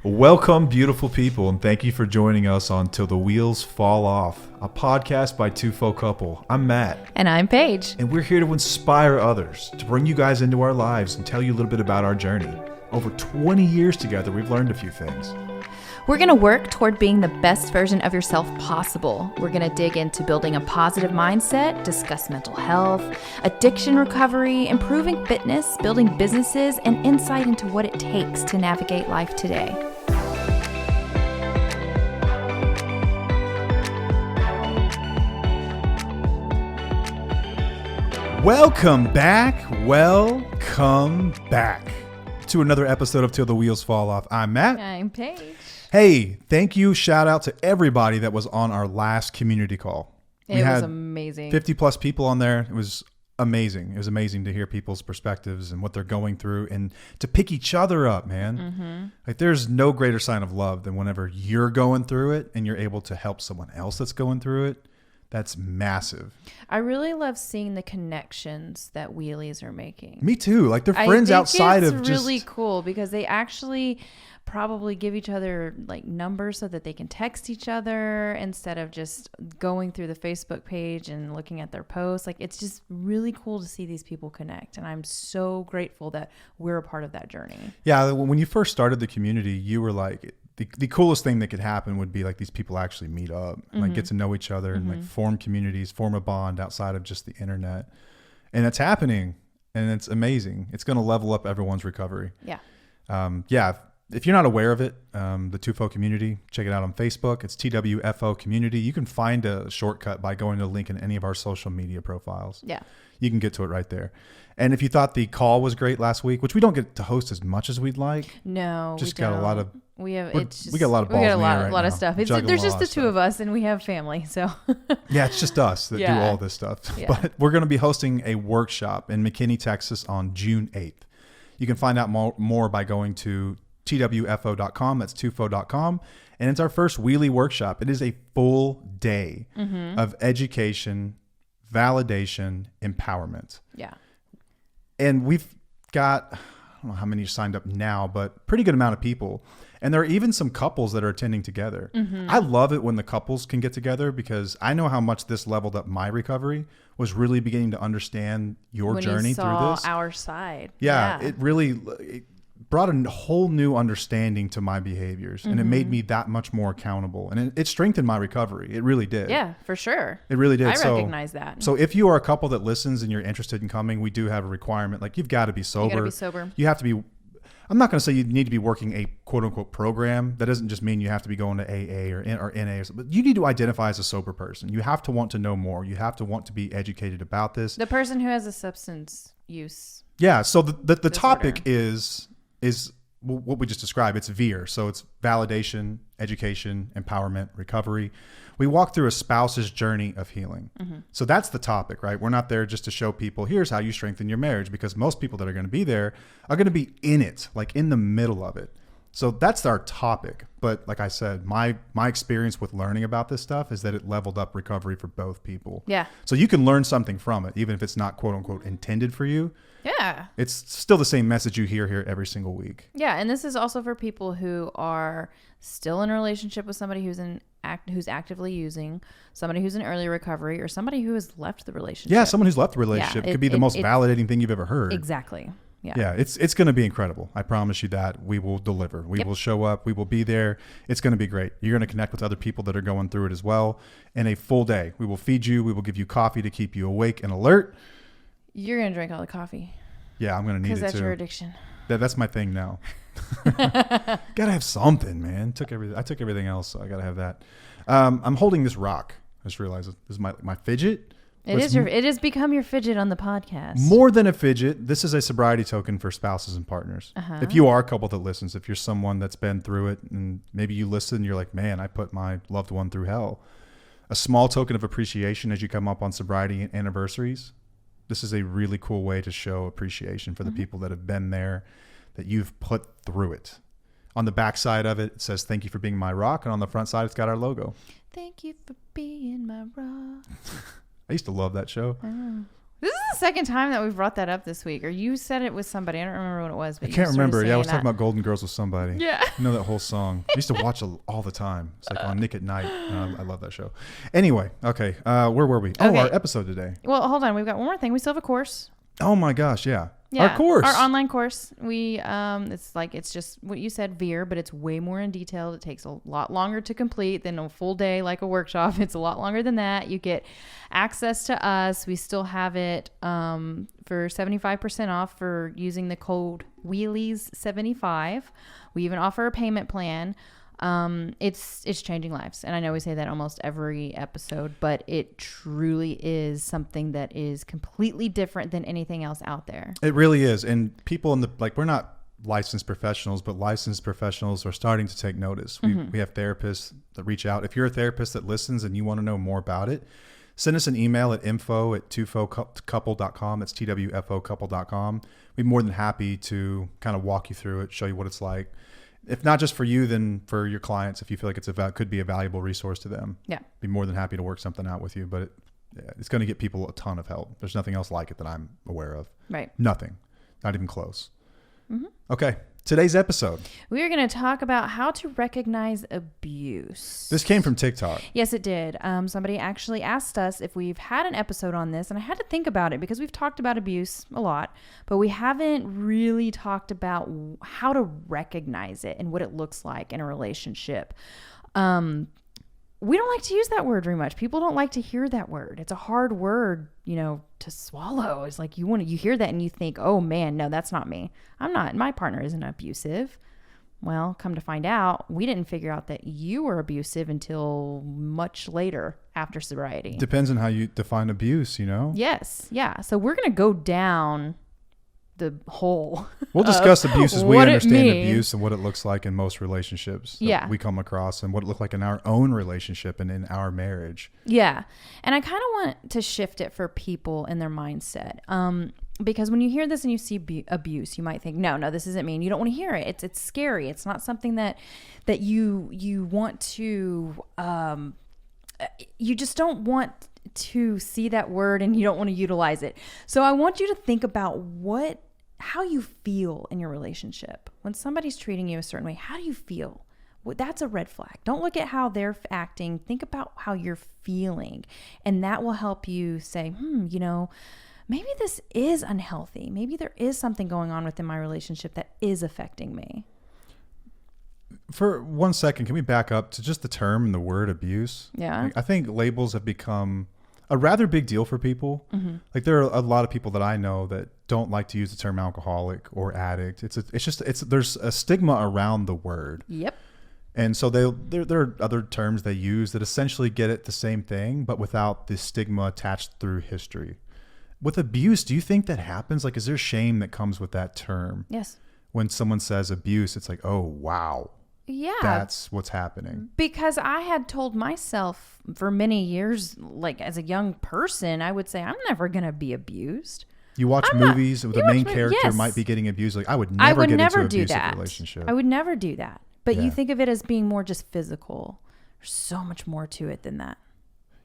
Welcome, beautiful people, and thank you for joining us on Till the Wheels Fall Off, a podcast by TWWO Couple. I'm Matt. And I'm Paige. And we're here to inspire others, to bring you guys into our lives and tell you a little bit about our journey. Over 20 years together, we've learned a few things. We're going to work toward being the best version of yourself possible. We're going to dig into building a positive mindset, discuss mental health, addiction recovery, improving fitness, building businesses, and insight into what it takes to navigate life today. Welcome back to another episode of Till the Wheels Fall Off. I'm Matt. I'm Paige. Hey, thank you. Shout out to everybody that was on our last community call. It was amazing. 50 plus people on there. It was amazing. It was amazing to hear people's perspectives and what they're going through and to pick each other up, man. Mm-hmm. Like there's no greater sign of love than whenever you're going through it and you're able to help someone else that's going through it. That's massive. I really love seeing the connections that wheelies are making. Me too. Like they're friends outside of just... It's really cool because they actually probably give each other like numbers so that they can text each other instead of just going through the Facebook page and looking at their posts. Like it's just really cool to see these people connect. And I'm so grateful that we're a part of that journey. Yeah. When you first started the community, you were like... The coolest thing that could happen would be like these people actually meet up and like get to know each other and like form communities, form a bond outside of just the internet. And it's happening and it's amazing. It's going to level up everyone's recovery. Yeah. If you're not aware of it, the TWWO Community, check it out on Facebook. It's TWWO Community. You can find a shortcut by going to the link in any of our social media profiles. Yeah. You can get to it right there. And if you thought the call was great last week, which we don't get to host as much as we'd like. No, just we got don't. a lot of... We got a lot of balls in the air right a lot now. of stuff. There's just the two of us and we have family. So yeah, it's just us that do all this stuff. Yeah. But we're going to be hosting a workshop in McKinney, Texas on June 8th. You can find out more by going to TWWO.com. That's TWWO.com. And it's our first wheelie workshop. It is a full day of education, validation, empowerment. Yeah. And we've got, I don't know how many signed up now, but pretty good amount of people. And there are even some couples that are attending together. I love it when the couples can get together because I know how much this leveled up my recovery, was really beginning to understand your journey through this. Our side. Yeah. It brought a whole new understanding to my behaviors and it made me that much more accountable. And it strengthened my recovery. It really did. Yeah, for sure. It really did. I recognize that. So if you are a couple that listens and you're interested in coming, we do have a requirement. Like you've got to be sober. You got to be sober. You have to be... I'm not going to say you need to be working a quote unquote program. That doesn't just mean you have to be going to AA or NA, but you need to identify as a sober person. You have to want to know more. You have to want to be educated about this. The person who has a substance use. Yeah. So the topic is what we just described. It's VEER. So it's validation, education, empowerment, recovery. We walk through a spouse's journey of healing. So that's the topic, right? We're not there just to show people, here's how you strengthen your marriage, because most people that are going to be there are going to be in it, like in the middle of it. So that's our topic. But like I said, my experience with learning about this stuff is that it leveled up recovery for both people. Yeah. So you can learn something from it, even if it's not quote unquote intended for you. Yeah. It's still the same message you hear here every single week. Yeah. And this is also for people who are still in a relationship with somebody who's actively using, somebody who's in early recovery, or somebody who has left the relationship. Yeah. Someone who's left the relationship could be the most validating thing you've ever heard. Exactly. Yeah, it's going to be incredible. I promise you that. We will deliver. We will show up. We will be there. It's going to be great. You're going to connect with other people that are going through it as well. In a full day, we will feed you. We will give you coffee to keep you awake and alert. You're going to drink all the coffee. Yeah, I'm going to need it too. Because that's your addiction. That's my thing now. Got to have something, man. I took everything else, so I got to have that. I'm holding this rock. I just realized this is my fidget. It has become your fidget on the podcast. More than a fidget, this is a sobriety token for spouses and partners. If you are a couple that listens, if you're someone that's been through it and maybe you listen, you're like, man, I put my loved one through hell. A small token of appreciation as you come up on sobriety anniversaries. This is a really cool way to show appreciation for the people that have been there, that you've put through it. On the back side of it, it says, thank you for being my rock. And on the front side, it's got our logo. Thank you for being my rock. I used to love that show. This is the second time that we've brought that up this week. Or you said it with somebody. I don't remember what it was. But I can't remember. Yeah, I was that. talking about Golden Girls with somebody. Yeah. You know that whole song. I used to watch it all the time. It's like on Nick at Night. I love that show. Anyway, okay. Where were we? Oh, our episode today. Well, hold on. We've got one more thing. We still have a course. Oh my gosh, yeah. Yeah, our course. Our online course. We it's just what you said, Veer, but it's way more in detail. It takes a lot longer to complete than a full day like a workshop. It's a lot longer than that. You get access to us. We still have it for 75% off for using the code Wheelies75. We even offer a payment plan. It's changing lives. And I know we say that almost every episode, but it truly is something that is completely different than anything else out there. It really is. And people we're not licensed professionals, but licensed professionals are starting to take notice. We have therapists that reach out. If you're a therapist that listens and you want to know more about it, send us an email at info@TWWOcouple.com. That's TWWOcouple.com. We'd be more than happy to kind of walk you through it, show you what it's like. If not just for you, then for your clients, if you feel like could be a valuable resource to them. Yeah. Be more than happy to work something out with you, but it's going to get people a ton of help. There's nothing else like it that I'm aware of. Right. Nothing. Not even close. Mm-hmm. Okay. Today's episode. We are going to talk about how to recognize abuse. This came from TikTok. Yes, it did. Somebody actually asked us if we've had an episode on this, and I had to think about it because we've talked about abuse a lot, but we haven't really talked about how to recognize it and what it looks like in a relationship. We don't like to use that word very much. People don't like to hear that word. It's a hard word, to swallow. It's like you hear that and you think, oh man, no, that's not me. My partner isn't abusive. Well, come to find out, we didn't figure out that you were abusive until much later after sobriety. Depends on how you define abuse, Yes. Yeah. So we're going to go down the whole. We'll discuss abuse as we understand abuse and what it looks like in most relationships that we come across and what it looked like in our own relationship and in our marriage. Yeah. And I kind of want to shift it for people in their mindset. Because when you hear this and you see abuse, you might think, no, this isn't me. And you don't want to hear it. It's scary. It's not something that you want to, you just don't want to see that word and you don't want to utilize it. So I want you to think about how you feel in your relationship. When somebody's treating you a certain way, how do you feel? Well, that's a red flag. Don't look at how they're acting. Think about how you're feeling. And that will help you say, maybe this is unhealthy. Maybe there is something going on within my relationship that is affecting me. For 1 second, can we back up to just the term and the word abuse? Yeah. I think labels have become a rather big deal for people. Mm-hmm. Like there are a lot of people that I know that don't like to use the term alcoholic or addict. There's a stigma around the word. Yep. And so there are other terms they use that essentially get at the same thing, but without the stigma attached through history. With abuse, do you think that happens? Like, is there shame that comes with that term? Yes. When someone says abuse, it's like, oh, wow. Yeah. That's what's happening. Because I had told myself for many years, like as a young person, I would say, I'm never going to be abused. You watch movies where the main character might be getting abused. Like, I would never get into an abusive relationship. I would never do that. But you think of it as being more just physical. There's so much more to it than that.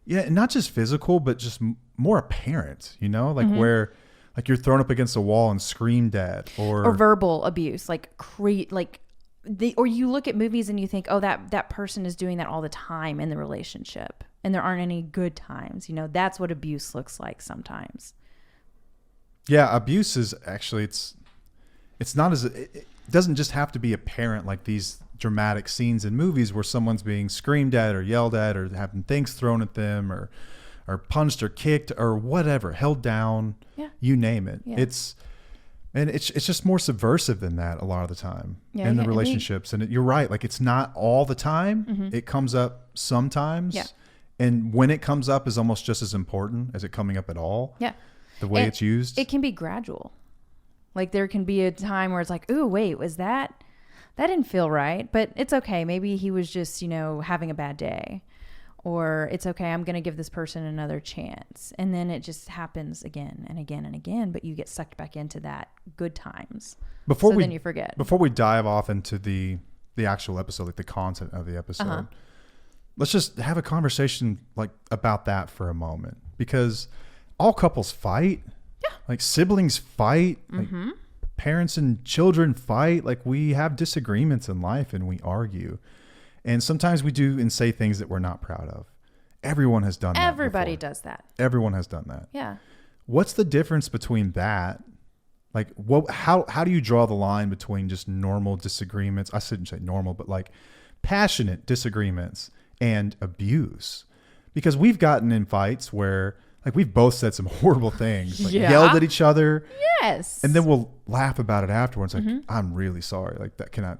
Yeah, and not just physical, but just more apparent, like where like you're thrown up against a wall and screamed at or verbal abuse, or you look at movies and you think, oh, that person is doing that all the time in the relationship and there aren't any good times. That's what abuse looks like sometimes. Yeah, abuse is actually, it's not it doesn't just have to be apparent like these dramatic scenes in movies where someone's being screamed at or yelled at or having things thrown at them or punched or kicked or whatever, held down, you name it. Yeah. It's just more subversive than that a lot of the time in the relationships. And you're right. Like, it's not all the time. Mm-hmm. It comes up sometimes. Yeah. And when it comes up is almost just as important as it coming up at all. Yeah. The way it's used. It can be gradual. Like, there can be a time where it's like, ooh, wait, was that didn't feel right, but it's okay. Maybe he was just, having a bad day. Or it's okay, I'm going to give this person another chance. And then it just happens again and again and again, but you get sucked back into that good times. Then you forget. Before we dive off into the actual episode, like the content of the episode, let's just have a conversation like about that for a moment. Because all couples fight. Yeah. Like siblings fight. Like parents and children fight. Like we have disagreements in life and we argue. And sometimes we do and say things that we're not proud of. Everyone has done that. Everybody does that. Everyone has done that. Yeah. What's the difference between that? Like how do you draw the line between just normal disagreements? I shouldn't say normal, but like passionate disagreements and abuse. Because we've gotten in fights where like we've both said some horrible things, like yelled at each other. Yes. And then we'll laugh about it afterwards. Like, I'm really sorry. Like that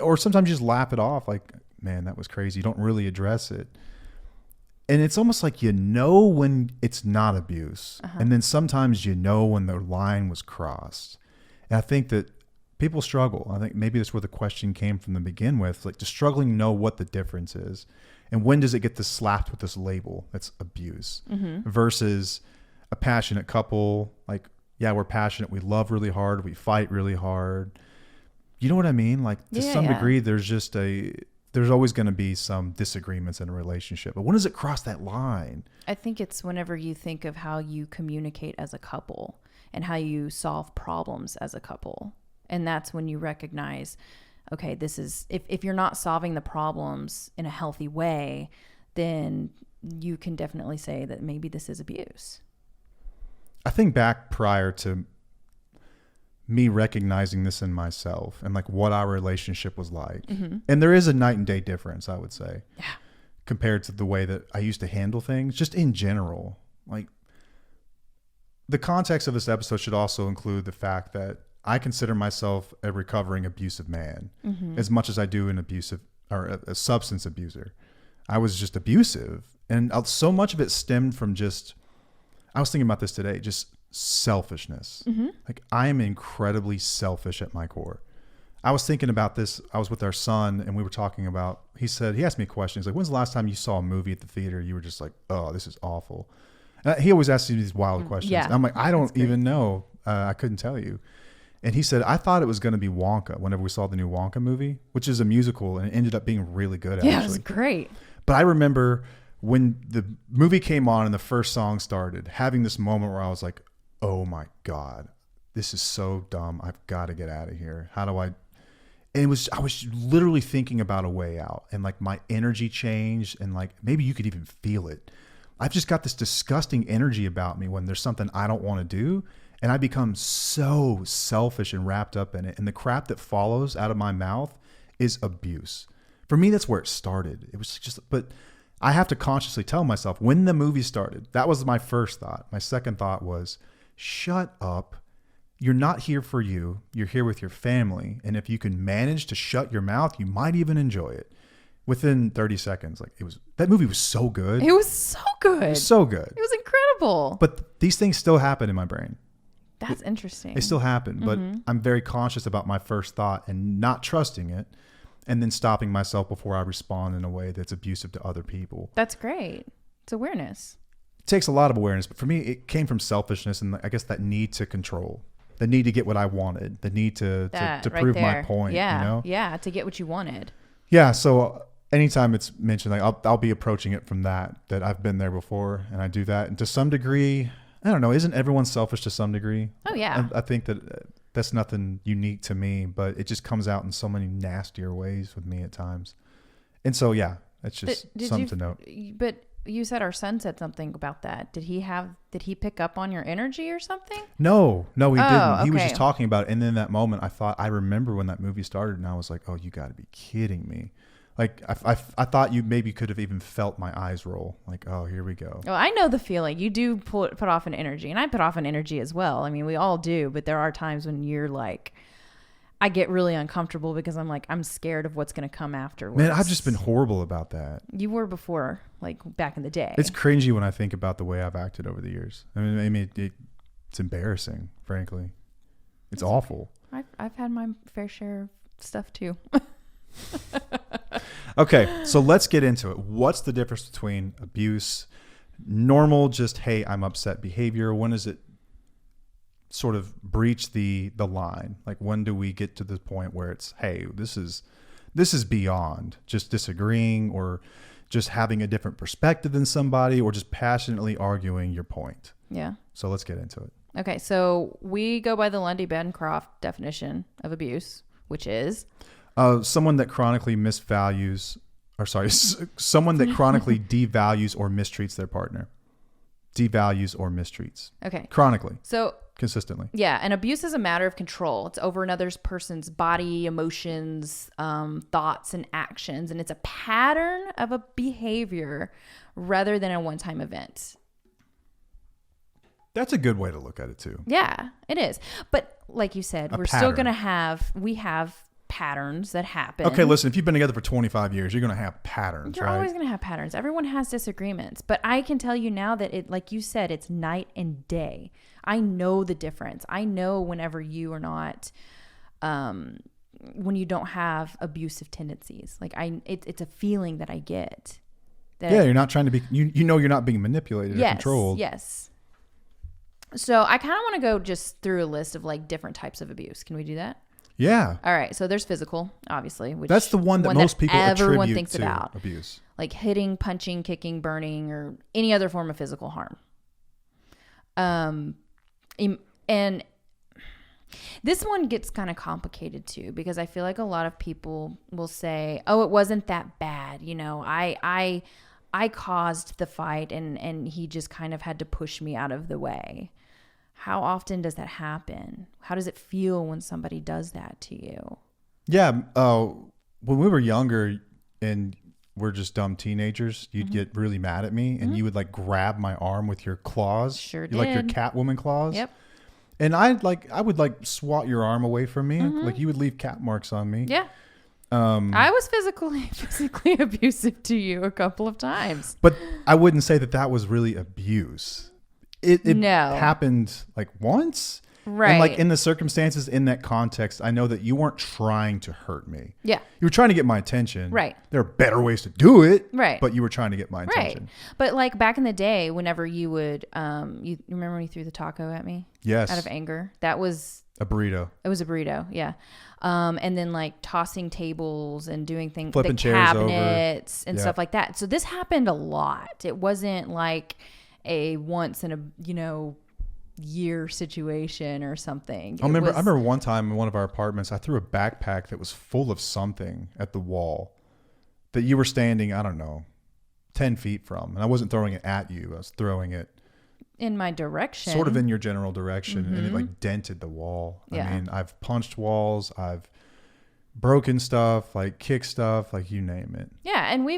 or sometimes you just laugh it off. Like, man, that was crazy. You don't really address it. And it's almost like when it's not abuse. And then sometimes when the line was crossed. And I think that people struggle. I think maybe that's where the question came from to begin with. Like just struggling to know what the difference is. And when does it get slapped with this label that's abuse versus a passionate couple? Like, yeah, we're passionate. We love really hard. We fight really hard. You know what I mean? Like to some degree, there's always going to be some disagreements in a relationship. But when does it cross that line? I think it's whenever you think of how you communicate as a couple and how you solve problems as a couple. And that's when you recognize, okay, this is, if you're not solving the problems in a healthy way, then you can definitely say that maybe this is abuse. I think back prior to me recognizing this in myself and like what our relationship was like. And there is a night and day difference, I would say, compared to the way that I used to handle things just in general. Like the context of this episode should also include the fact that I consider myself a recovering abusive man as much as I do an abusive or a substance abuser. I was just abusive. And so much of it stemmed from I was thinking about this today, just selfishness. Like I am incredibly selfish at my core. I was thinking about this. I was with our son and we were talking about, he asked me a question. He's like, when's the last time you saw a movie at the theater? You were just like, oh, this is awful. And he always asks me these wild questions. Yeah, and I'm like, I don't even know. I couldn't tell you. And he said, I thought it was going to be Wonka whenever we saw the new Wonka movie, which is a musical, and it ended up being really good, actually. Yeah, it was great. But I remember when the movie came on and the first song started, having this moment where I was like, oh my God, this is so dumb. I've got to get out of here. How do I? And I was literally thinking about a way out, and like my energy changed, and like maybe you could even feel it. I've just got this disgusting energy about me when there's something I don't want to do. And I become so selfish and wrapped up in it. And the crap that follows out of my mouth is abuse. For me, that's where it started. It was but I have to consciously tell myself when the movie started, that was my first thought. My second thought was, shut up. You're not here for you. You're here with your family. And if you can manage to shut your mouth, you might even enjoy it. Within 30 seconds, that movie was so good. It was so good. It was so good. It was incredible. But these things still happen in my brain. That's interesting. They still happen, but I'm very conscious about my first thought and not trusting it, and then stopping myself before I respond in a way that's abusive to other people. That's great. It's awareness. It takes a lot of awareness, but for me, it came from selfishness and I guess that need to control, the need to get what I wanted, the need to prove my point. Yeah, you know? Yeah, to get what you wanted. Yeah, so anytime it's mentioned, like I'll be approaching it from that I've been there before, and I do that, and to some degree. I don't know. Isn't everyone selfish to some degree? Oh, yeah. I think that's nothing unique to me, but it just comes out in so many nastier ways with me at times. And so, yeah, that's just something to note. But you said our son said something about that. Did he pick up on your energy or something? No, he didn't. Okay. He was just talking about it. And in that moment, I remember when that movie started and I was like, oh, you got to be kidding me. Like I thought you maybe could have even felt my eyes roll. Like, oh, here we go. Oh, I know the feeling. You do put off an energy, and I put off an energy as well. I mean, we all do, but there are times when you're like, I get really uncomfortable because I'm scared of what's going to come afterwards. Man, I've just been horrible about that. You were before, like back in the day. It's cringy when I think about the way I've acted over the years. I mean, it's embarrassing, frankly. It's awful. I've had my fair share of stuff too. Okay, so let's get into it. What's the difference between abuse, normal, just, hey, I'm upset behavior? When does it sort of breach the line? Like, when do we get to the point where it's, hey, this is beyond just disagreeing or just having a different perspective than somebody, or just passionately arguing your point. Yeah. So let's get into it. Okay. So we go by the Lundy-Bancroft definition of abuse, which is someone that chronically someone that chronically devalues or mistreats their partner. Devalues or mistreats. Okay. Chronically. So consistently. Yeah. And abuse is a matter of control. It's over another person's body, emotions, thoughts, and actions. And it's a pattern of a behavior rather than a one-time event. That's a good way to look at it too. Yeah, it is. But like you said, still going to we have patterns that happen. Okay, listen, if you've been together for 25 years, you're going to have patterns, You're always going to have patterns. Everyone has disagreements. But I can tell you now that like you said, it's night and day. I know the difference. I know whenever you are not, when you don't have abusive tendencies. Like it's a feeling that I get. You're not trying to be, you know, you're not being manipulated or controlled. Yes. So I kind of want to go just through a list of like different types of abuse. Can we do that? Yeah. All right. So there's physical, obviously. Which that's the one that most people everyone attribute thinks to about. Abuse. Like hitting, punching, kicking, burning, or any other form of physical harm. And this one gets kind of complicated too, because I feel like a lot of people will say, "Oh, it wasn't that bad. You know, I caused the fight, and he just kind of had to push me out of the way." How often does that happen? How does it feel when somebody does that to you? Yeah. When we were younger and we're just dumb teenagers, you'd get really mad at me and you would like grab my arm with your claws. Sure did. Like your Catwoman claws. Yep. And I would like swat your arm away from me. Like you would leave cat marks on me. Yeah. I was physically abusive to you a couple of times. But I wouldn't say that was really abuse. It happened like once. Right. And like in the circumstances, in that context, I know that you weren't trying to hurt me. Yeah. You were trying to get my attention. Right. There are better ways to do it. Right. But you were trying to get my attention. Right. But like back in the day, whenever you would, you remember when you threw the taco at me? Yes. Out of anger. That was a burrito. It was a burrito. Yeah. And then like tossing tables and doing things, flipping the chairs cabinets over. And stuff like that. So this happened a lot. It wasn't like a once in a, year situation or something. I remember one time in one of our apartments, I threw a backpack that was full of something at the wall that you were standing, I don't know, 10 feet from. And I wasn't throwing it at you. I was throwing it in my direction, sort of in your general direction. And it like dented the wall. Yeah. I mean, I've punched walls. I've broken stuff, like kick stuff, like you name it. Yeah. And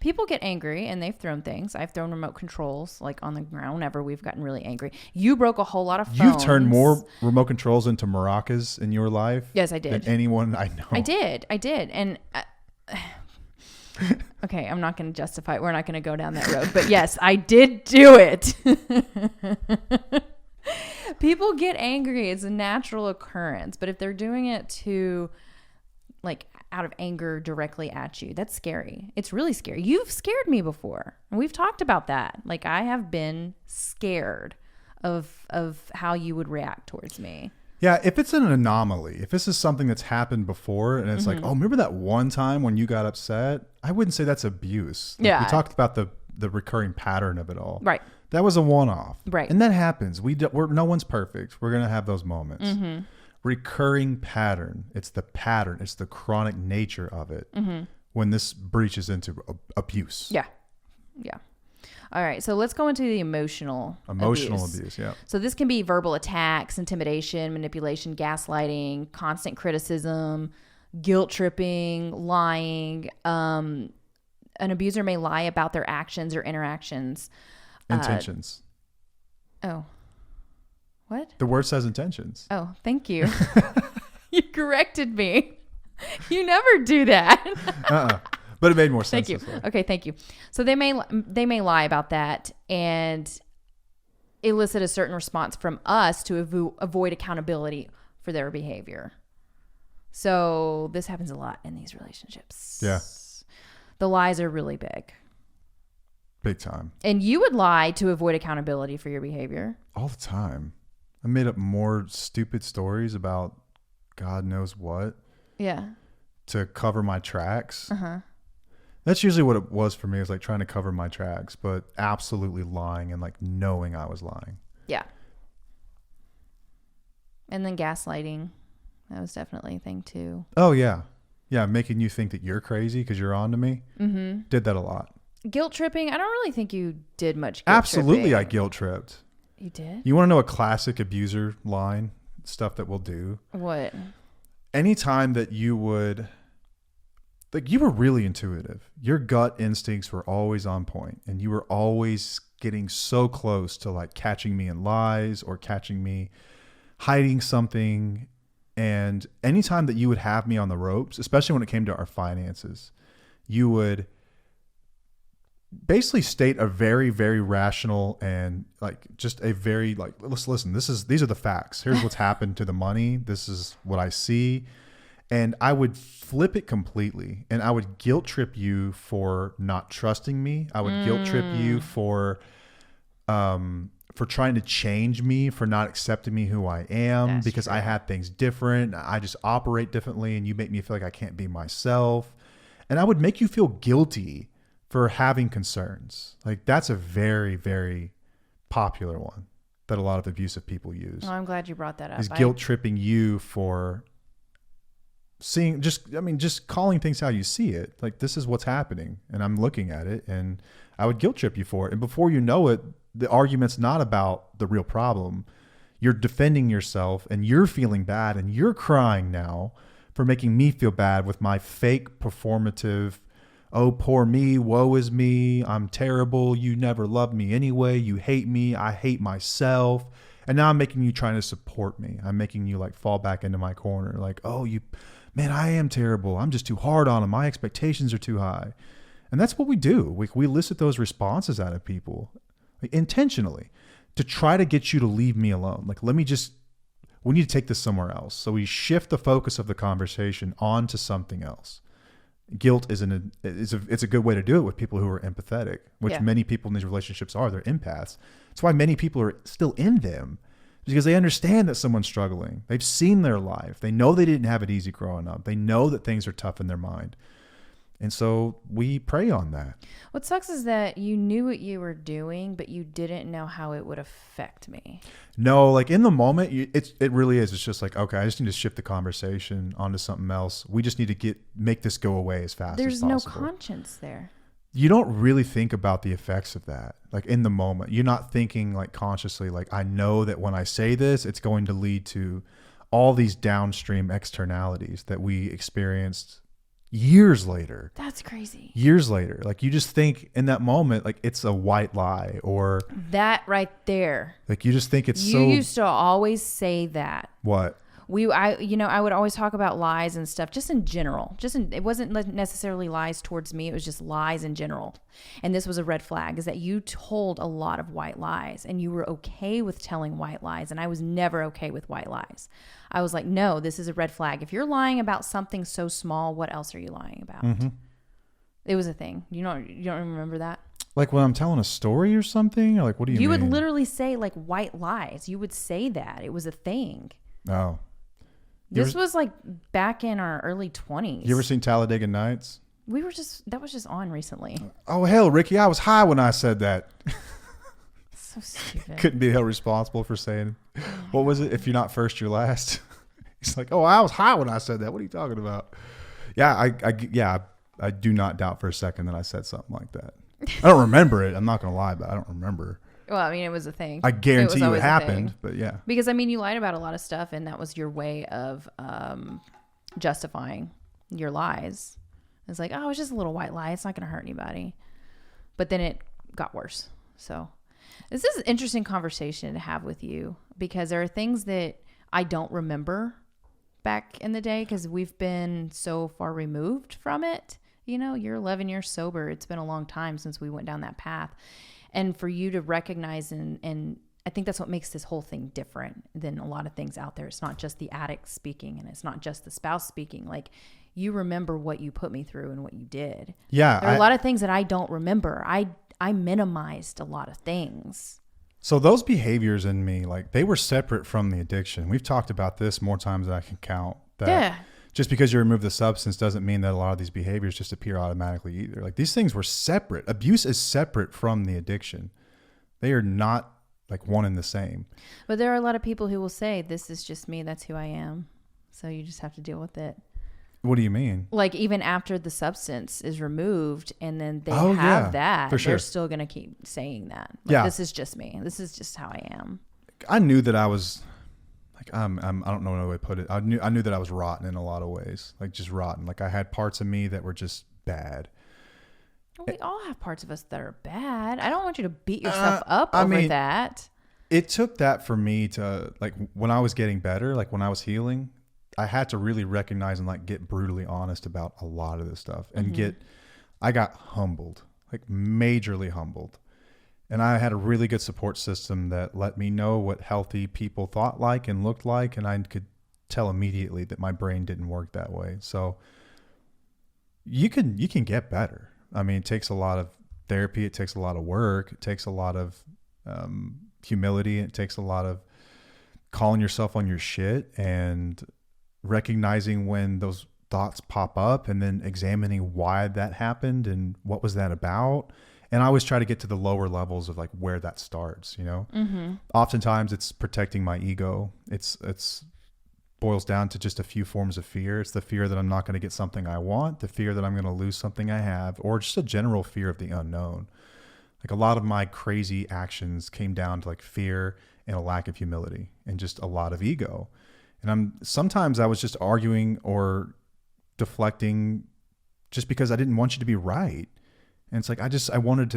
people get angry and they've thrown things. I've thrown remote controls like on the ground whenever we've gotten really angry. You broke a whole lot of phones. You've turned more remote controls into maracas in your life. Yes, I did. Than anyone I know. I did. And okay, I'm not going to justify it. We're not going to go down that road. But yes, I did do it. People get angry. It's a natural occurrence. But if they're doing it to like out of anger directly at you, that's scary. It's really scary. You've scared me before. And we've talked about that. Like I have been scared of how you would react towards me. Yeah, if it's an anomaly, if this is something that's happened before and it's like, oh, remember that one time when you got upset? I wouldn't say that's abuse. Like, yeah. We talked about the recurring pattern of it all. Right. That was a one-off. Right. And that happens. No one's perfect. We're going to have those moments. Recurring pattern. It's the pattern. It's the chronic nature of it when this breaches into abuse. Yeah. Yeah. All right. So let's go into the emotional abuse. Yeah. So this can be verbal attacks, intimidation, manipulation, gaslighting, constant criticism, guilt tripping, lying. An abuser may lie about their actions or interactions. Intentions. What? The word says intentions. Oh, thank you. You corrected me. You never do that. But it made more sense. Thank you. Okay, thank you. So they may lie about that and elicit a certain response from us to avoid accountability for their behavior. So this happens a lot in these relationships. Yeah. The lies are really big. Big time. And you would lie to avoid accountability for your behavior. All the time. I made up more stupid stories about God knows what. Yeah. To cover my tracks. That's usually what it was for me. It was like trying to cover my tracks, but absolutely lying and like knowing I was lying. Yeah. And then gaslighting. That was definitely a thing too. Oh, yeah. Yeah, making you think that you're crazy because you're on to me. Mm-hmm. Did that a lot. Guilt tripping. I don't really think you did much guilt Absolutely, tripping. I guilt tripped. You did? You want to know a classic abuser line? Stuff that we'll do. What? Anytime that you would... Like, you were really intuitive. Your gut instincts were always on point, and you were always getting so close to like catching me in lies or catching me hiding something. And anytime that you would have me on the ropes, especially when it came to our finances, you would basically state a very, very rational and like just a very like, listen, these are the facts. Here's what's happened to the money. This is what I see. And I would flip it completely, and I would guilt trip you for not trusting me. I would guilt trip you for trying to change me, for not accepting me who I am. That's because true. I had things different. I just operate differently, and you make me feel like I can't be myself. And I would make you feel guilty for having concerns. Like, that's a very, very popular one that a lot of abusive people use. Oh, I'm glad you brought that up. Is guilt tripping you for seeing, just calling things how you see it. Like, this is what's happening, and I'm looking at it, and I would guilt trip you for it. And before you know it, the argument's not about the real problem. You're defending yourself, and you're feeling bad, and you're crying now for making me feel bad with my fake performative, oh, poor me, woe is me, I'm terrible, you never loved me anyway, you hate me, I hate myself. And now I'm making you trying to support me. I'm making you like fall back into my corner. Like, oh, man, I am terrible. I'm just too hard on them. My expectations are too high. And that's what we do. We elicit those responses out of people, like, intentionally, to try to get you to leave me alone. Like, we need to take this somewhere else. So we shift the focus of the conversation onto something else. Guilt it's a good way to do it with people who are empathetic, which many people in these relationships are. They're empaths. That's why many people are still in them, because they understand that someone's struggling. They've seen their life. They know they didn't have it easy growing up. They know that things are tough in their mind. And so we prey on that. What sucks is that you knew what you were doing, but you didn't know how it would affect me. No, like in the moment, it really is. It's just like, okay, I just need to shift the conversation onto something else. We just need to make this go away as fast as possible. There's no conscience there. You don't really think about the effects of that. Like in the moment, you're not thinking like consciously, like, I know that when I say this, it's going to lead to all these downstream externalities that we experienced years later. That's crazy. Years later. Like, you just think in that moment, like, it's a white lie, or that right there. Like, you just think it's you used to always say that. What? I would always talk about lies and stuff, just in general. It wasn't necessarily lies towards me. It was just lies in general. And this was a red flag, is that you told a lot of white lies, and you were okay with telling white lies. And I was never okay with white lies. I was like, no, this is a red flag. If you're lying about something so small, what else are you lying about? Mm-hmm. It was a thing. You don't remember that? Like when I'm telling a story or something? Or like, what do you mean? You would literally say like white lies. You would say that. It was a thing. Oh. This was like back in our early 20s. You ever seen Talladega Nights? That was just on recently. Oh, hell, Ricky, I was high when I said that. So stupid. Couldn't be held responsible for saying, what was it? If you're not first, you're last. He's like, oh, I was high when I said that. What are you talking about? Yeah, I do not doubt for a second that I said something like that. I don't remember it. I'm not going to lie, but I don't remember. Well, I mean, it was a thing. I guarantee you it happened, but yeah. Because, I mean, you lied about a lot of stuff, and that was your way of justifying your lies. It's like, oh, it's just a little white lie. It's not going to hurt anybody. But then it got worse. So this is an interesting conversation to have with you, because there are things that I don't remember back in the day because we've been so far removed from it. You know, you're 11 years sober. It's been a long time since we went down that path. And for you to recognize, and I think that's what makes this whole thing different than a lot of things out there. It's not just the addict speaking, and it's not just the spouse speaking. Like, you remember what you put me through and what you did. Yeah. There are a lot of things that I don't remember. I minimized a lot of things. So those behaviors in me, like, they were separate from the addiction. We've talked about this more times than I can count. That just because you remove the substance doesn't mean that a lot of these behaviors just appear automatically either. Like these things were separate. Abuse is separate from the addiction. They are not like one and the same. But there are a lot of people who will say, this is just me. That's who I am. So you just have to deal with it. What do you mean? Like even after the substance is removed and then they that, for sure. They're still going to keep saying that. Like, this is just me. This is just how I am. I knew that I was like, I don't know another way to put it. I knew that I was rotten in a lot of ways, like just rotten. Like I had parts of me that were just bad. Well, we all have parts of us that are bad. I don't want you to beat yourself up over that. It took that for me to, like, when I was getting better, like when I was healing, I had to really recognize and like get brutally honest about a lot of this stuff and I got humbled, like majorly humbled. And I had a really good support system that let me know what healthy people thought like and looked like. And I could tell immediately that my brain didn't work that way. So you can get better. I mean, it takes a lot of therapy. It takes a lot of work. It takes a lot of humility. It takes a lot of calling yourself on your shit and recognizing when those thoughts pop up and then examining why that happened and what was that about. And I always try to get to the lower levels of like where that starts, you know. Oftentimes it's protecting my ego. It's boils down to just a few forms of fear. It's the fear that I'm not going to get something I want, the fear that I'm going to lose something I have, or just a general fear of the unknown. Like a lot of my crazy actions came down to like fear and a lack of humility and just a lot of ego. And sometimes I was just arguing or deflecting just because I didn't want you to be right. And it's like, I wanted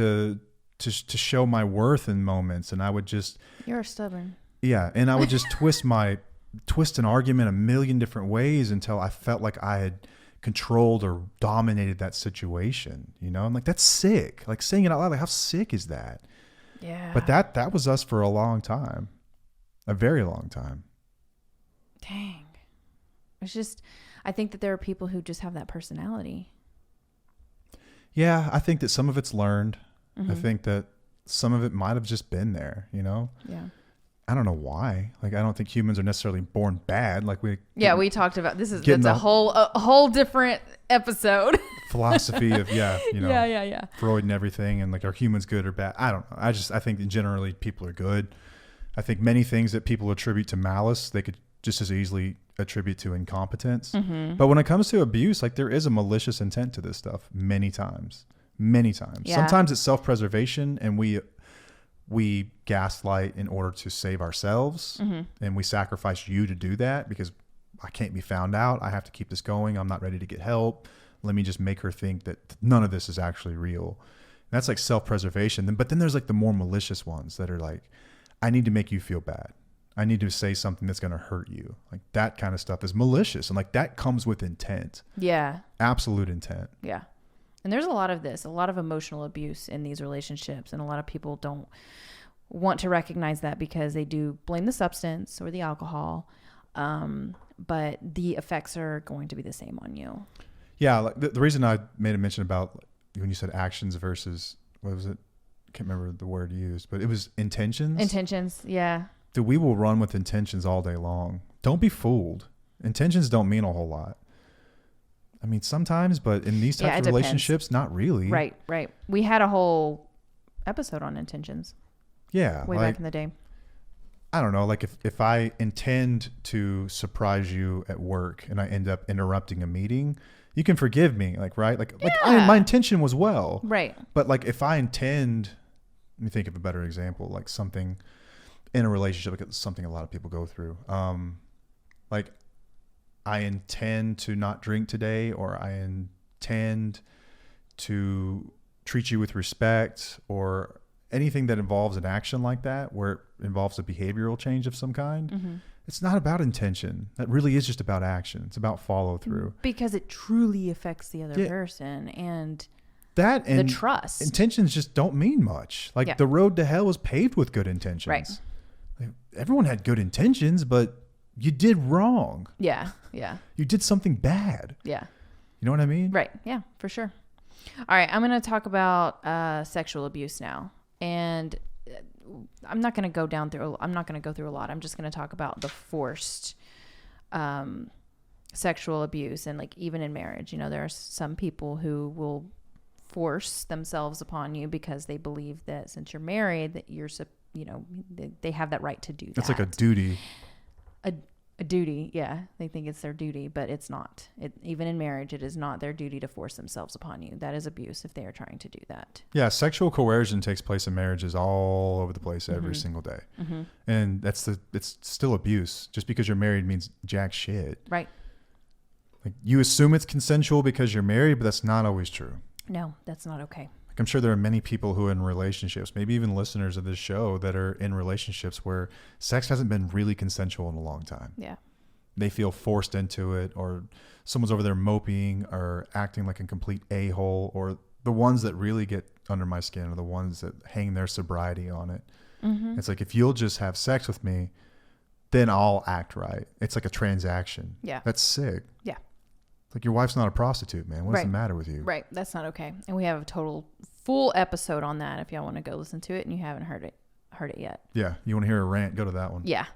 to show my worth in moments. And I would just, you're stubborn. Yeah. And I would just twist an argument a million different ways until I felt like I had controlled or dominated that situation. You know, I'm like, that's sick. Like saying it out loud, like how sick is that? Yeah. But that was us for a long time, a very long time. Dang. It's just, I think that there are people who just have that personality. Yeah, I think that some of it's learned. I think that some of it might have just been there, you know? Yeah. I don't know why. Like, I don't think humans are necessarily born bad. Like we talked about that's a whole different episode. Philosophy of, you know, yeah. Freud and everything. And like, are humans good or bad? I don't know. I think that generally people are good. I think many things that people attribute to malice, they could just as easily attribute to incompetence. But when it comes to abuse, like there is a malicious intent to this stuff many times. Yeah. Sometimes it's self-preservation and we gaslight in order to save ourselves and we sacrifice you to do that because I can't be found out. I have to keep this going. I'm not ready to get help. Let me just make her think that none of this is actually real. And that's like self-preservation. But then there's like the more malicious ones that are like, I need to make you feel bad. I need to say something that's going to hurt you. Like that kind of stuff is malicious. And like that comes with intent. Yeah. Absolute intent. Yeah. And there's a lot of this, a lot of emotional abuse in these relationships. And a lot of people don't want to recognize that because they do blame the substance or the alcohol. But the effects are going to be the same on you. Yeah. Like the reason I made a mention about when you said actions versus, what was it? I can't remember the word used, but it was intentions. Intentions. Yeah. Dude, we will run with intentions all day long. Don't be fooled. Intentions don't mean a whole lot. I mean, sometimes, but in these types of relationships, not really. Right. We had a whole episode on intentions. Yeah. Way back in the day. I don't know. Like if I intend to surprise you at work and I end up interrupting a meeting, you can forgive me. Like, right. My intention was well. Right. But like if I intend, let me think of a better example, like something in a relationship, like it's something a lot of people go through. Like I intend to not drink today, or I intend to treat you with respect, or anything that involves an action like that, where it involves a behavioral change of some kind. It's not about intention. That really is just about action. It's about follow through. Because it truly affects the other person and that and the trust. Intentions just don't mean much. Like the road to hell was paved with good intentions. Right. Like, everyone had good intentions, but you did wrong. Yeah. You did something bad. Yeah. You know what I mean? Right. Yeah, for sure. All right. I'm going to talk about sexual abuse now. And I'm not going to go through a lot. I'm just going to talk about the forced sexual abuse. And like, even in marriage, there are some people who will force themselves upon you because they believe that since you're married that they have that right to do that. It's like a duty. A duty. Yeah. They think it's their duty, but it's not. Even in marriage, it is not their duty to force themselves upon you. That is abuse if they are trying to do that. Yeah. Sexual coercion takes place in marriages all over the place every single day. Mm-hmm. And it's still abuse. Just because you're married means jack shit. Right. Like, you assume it's consensual because you're married, but that's not always true. No, that's not okay. I'm sure there are many people who are in relationships, maybe even listeners of this show, that are in relationships where sex hasn't been really consensual in a long time. Yeah. They feel forced into it, or someone's over there moping or acting like a complete a-hole, or the ones that really get under my skin are the ones that hang their sobriety on it. Mm-hmm. It's like, if you'll just have sex with me, then I'll act right. It's like a transaction. Yeah. That's sick. Yeah. Like, your wife's not a prostitute, man. What's the matter with you? Right. That's not okay. And we have a full episode on that if y'all want to go listen to it and you haven't heard it yet. Yeah. You want to hear a rant, go to that one. Yeah.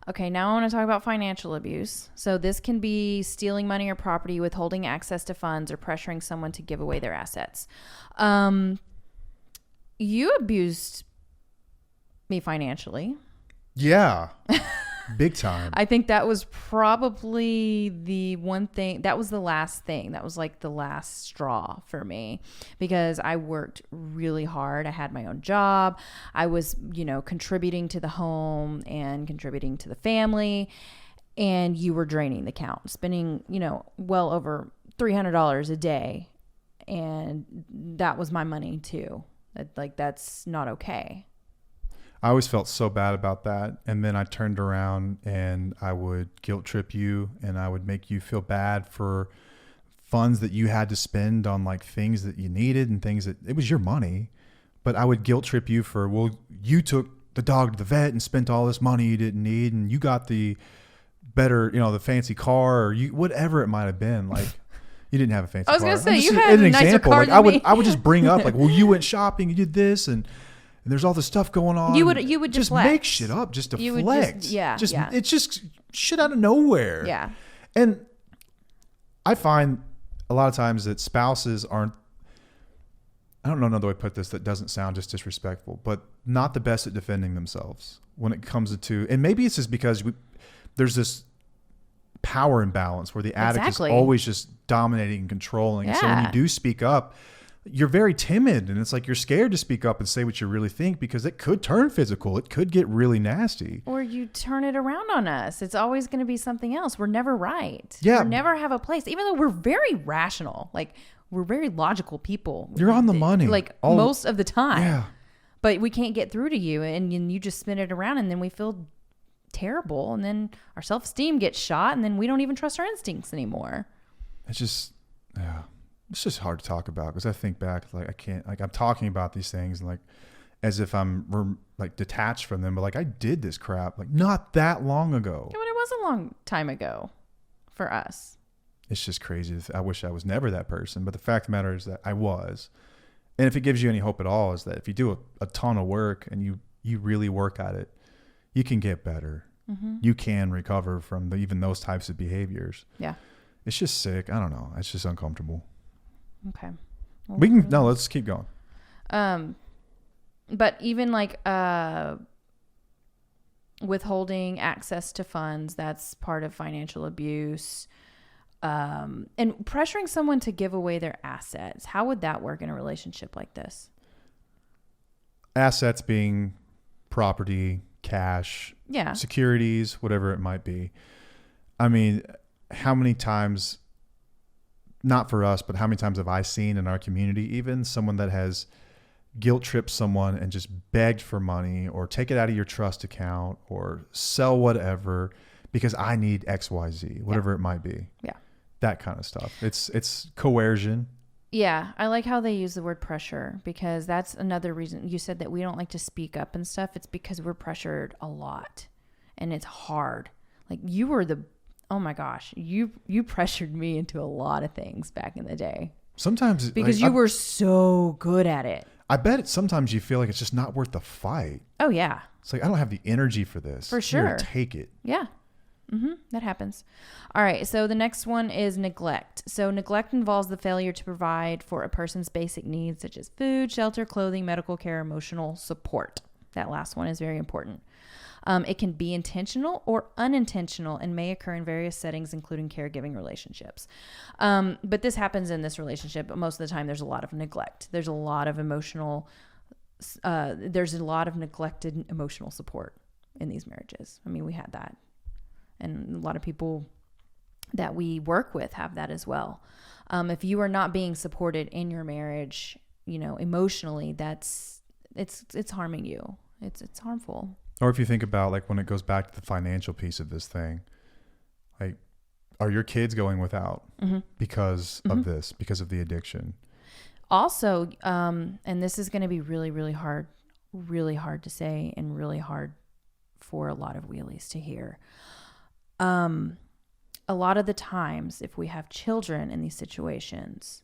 Okay. Now I want to talk about financial abuse. So this can be stealing money or property, withholding access to funds, or pressuring someone to give away their assets. You abused me financially. Yeah. Big time. I think that was probably the one thing, that was the last thing. That was like the last straw for me, because I worked really hard. I had my own job. I was, contributing to the home and contributing to the family. And you were draining the account, spending, well over $300 a day. And that was my money too. That's not okay. I always felt so bad about that. And then I turned around and I would guilt trip you, and I would make you feel bad for funds that you had to spend on like things that you needed and things that it was your money. But I would guilt trip you for, well, you took the dog to the vet and spent all this money you didn't need, and you got the better, the fancy car, or whatever it might have been. Like, you didn't have a fancy car. I was going to say, you had a nicer car than me. I would just bring up like, well, you went shopping, you did this, and there's all this stuff going on. You would just make shit up just to flex. It's just shit out of nowhere. Yeah. And I find a lot of times that spouses aren't, I don't know another way to put this that doesn't sound just disrespectful, but not the best at defending themselves when it comes to, and maybe it's just because there's this power imbalance where the addict is always just dominating and controlling. Yeah. And so when you do speak up, you're very timid, and it's like you're scared to speak up and say what you really think, because it could turn physical. It could get really nasty. Or you turn it around on us. It's always going to be something else. We're never right. Yeah. We never have a place, even though we're very rational. Like, we're very logical people. You're on the money. Like, most of the time. Yeah. But we can't get through to you, and you just spin it around, and then we feel terrible, and then our self-esteem gets shot, and then we don't even trust our instincts anymore. It's just, yeah. It's just hard to talk about, because I think back, like, I can't, like, I'm talking about these things and like as if I'm like detached from them, but like, I did this crap like not that long ago. Yeah, but it was a long time ago for us. It's just crazy. I wish I was never that person, but the fact of the matter is that I was. And if it gives you any hope at all, is that if you do a ton of work and you really work at it, you can get better. Mm-hmm. You can recover from even those types of behaviors. Yeah. It's just sick. I don't know. It's just uncomfortable. Okay. Well, let's keep going. But even like withholding access to funds, that's part of financial abuse. And pressuring someone to give away their assets. How would that work in a relationship like this? Assets being property, cash, yeah, securities, whatever it might be. I mean, how many times, not for us, but how many times have I seen in our community, even someone that has guilt tripped someone and just begged for money, or take it out of your trust account, or sell whatever because I need XYZ, whatever it might be. Yeah. That kind of stuff. It's coercion. Yeah. I like how they use the word pressure, because that's another reason you said that we don't like to speak up and stuff. It's because we're pressured a lot, and it's hard. Like, you were oh my gosh, you pressured me into a lot of things back in the day. Sometimes because you were so good at it. I bet sometimes you feel like it's just not worth the fight. Oh yeah. It's like, I don't have the energy for this. For sure. Here, take it. Yeah. That happens. All right. So the next one is neglect. So neglect involves the failure to provide for a person's basic needs, such as food, shelter, clothing, medical care, emotional support. That last one is very important. It can be intentional or unintentional and may occur in various settings, including caregiving relationships. But this happens in this relationship. But most of the time, there's a lot of neglect. There's a lot of neglected emotional support in these marriages. I mean, we had that. And a lot of people that we work with have that as well. If you are not being supported in your marriage, emotionally, it's harming you. It's harmful. Or if you think about like when it goes back to the financial piece of this thing, like, are your kids going without because of this, because of the addiction? Also, and this is going to be really, really hard to say and really hard for a lot of wheelies to hear. A lot of the times, if we have children in these situations,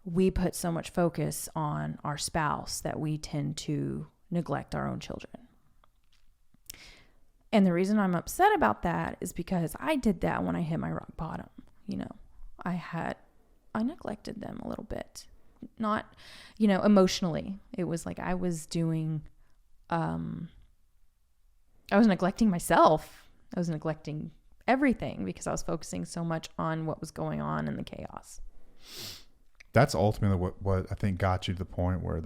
we put so much focus on our spouse that we tend to neglect our own children. And the reason I'm upset about that is because I did that when I hit my rock bottom. I neglected them a little bit, not, emotionally. It was like I was neglecting myself. I was neglecting everything because I was focusing so much on what was going on in the chaos. That's ultimately what I think got you to the point where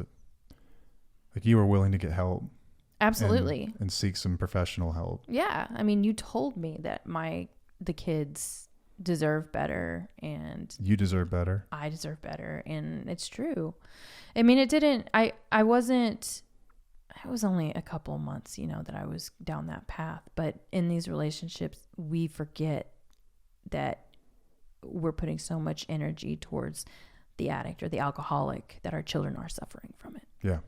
you were willing to get help. Absolutely. And seek some professional help. Yeah. I mean, you told me that the kids deserve better and you deserve better. I deserve better. And it's true. I mean, it was only a couple of months, that I was down that path. But in these relationships, we forget that we're putting so much energy towards the addict or the alcoholic that our children are suffering from it. Yeah.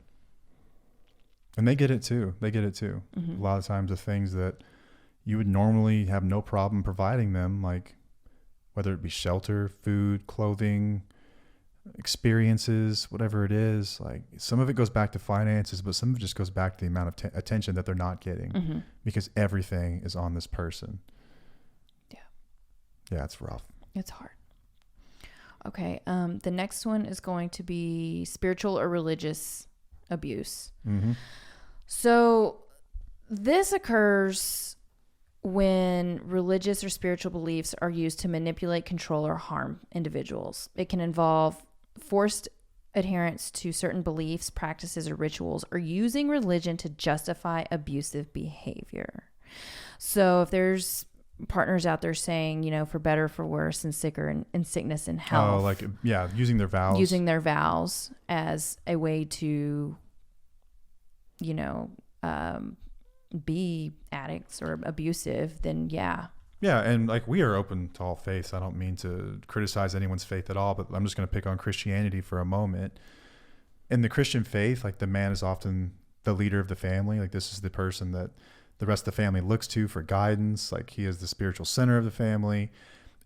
And they get it too. Mm-hmm. A lot of times the things that you would normally have no problem providing them, like whether it be shelter, food, clothing, experiences, whatever it is, like some of it goes back to finances, but some of it just goes back to the amount of attention that they're not getting because everything is on this person. Yeah, it's rough. It's hard. Okay. The next one is going to be spiritual or religious abuse. So this occurs when religious or spiritual beliefs are used to manipulate, control, or harm individuals. It can involve forced adherence to certain beliefs, practices, or rituals, or using religion to justify abusive behavior. So if there's partners out there saying, for better, for worse, and in sickness and health. Using their vows. Using their vows as a way to, be addicts or abusive, then yeah. Yeah, and we are open to all faiths. I don't mean to criticize anyone's faith at all, but I'm just going to pick on Christianity for a moment. In the Christian faith, the man is often the leader of the family. This is the person that the rest of the family looks to for guidance. He is the spiritual center of the family.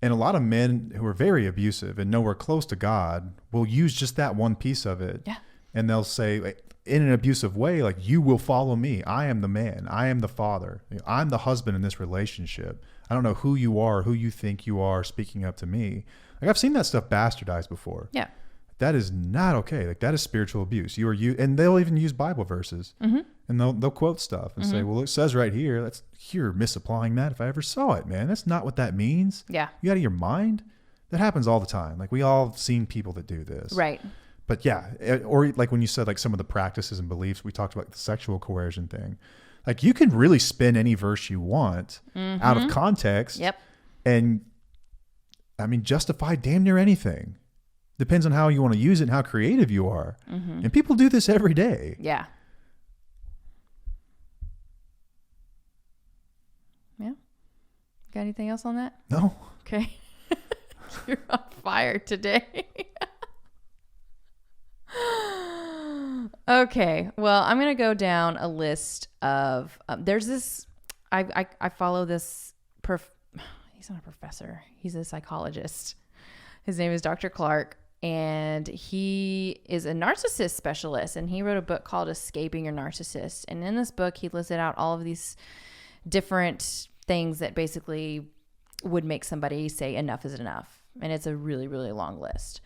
And a lot of men who are very abusive and nowhere close to God will use just that one piece of it. Yeah. And they'll say, in an abusive way, you will follow me. I am the man. I am the father. I'm the husband in this relationship. I don't know who you are, who you think you are speaking up to me. I've seen that stuff bastardized before. Yeah. That is not okay. That is spiritual abuse. And they'll even use Bible verses and they'll quote stuff and say, well, it says right here, you're misapplying that. If I ever saw it, man, that's not what that means. Yeah. You out of your mind? That happens all the time. We all have seen people that do this. Right. But yeah, or when you said some of the practices and beliefs, we talked about the sexual coercion thing. You can really spin any verse you want out of context. Yep. And justify damn near anything. Depends on how you want to use it and how creative you are. And people do this every day. Yeah. Yeah. Got anything else on that? No. Okay. You're on fire today. Okay. Well, I'm going to go down a list of, there's this, I follow this, he's not a professor. He's a psychologist. His name is Dr. Clark, and he is a narcissist specialist, and he wrote a book called Escaping Your Narcissist. And in this book, he listed out all of these different things that basically would make somebody say enough is enough. And it's a really, really long list.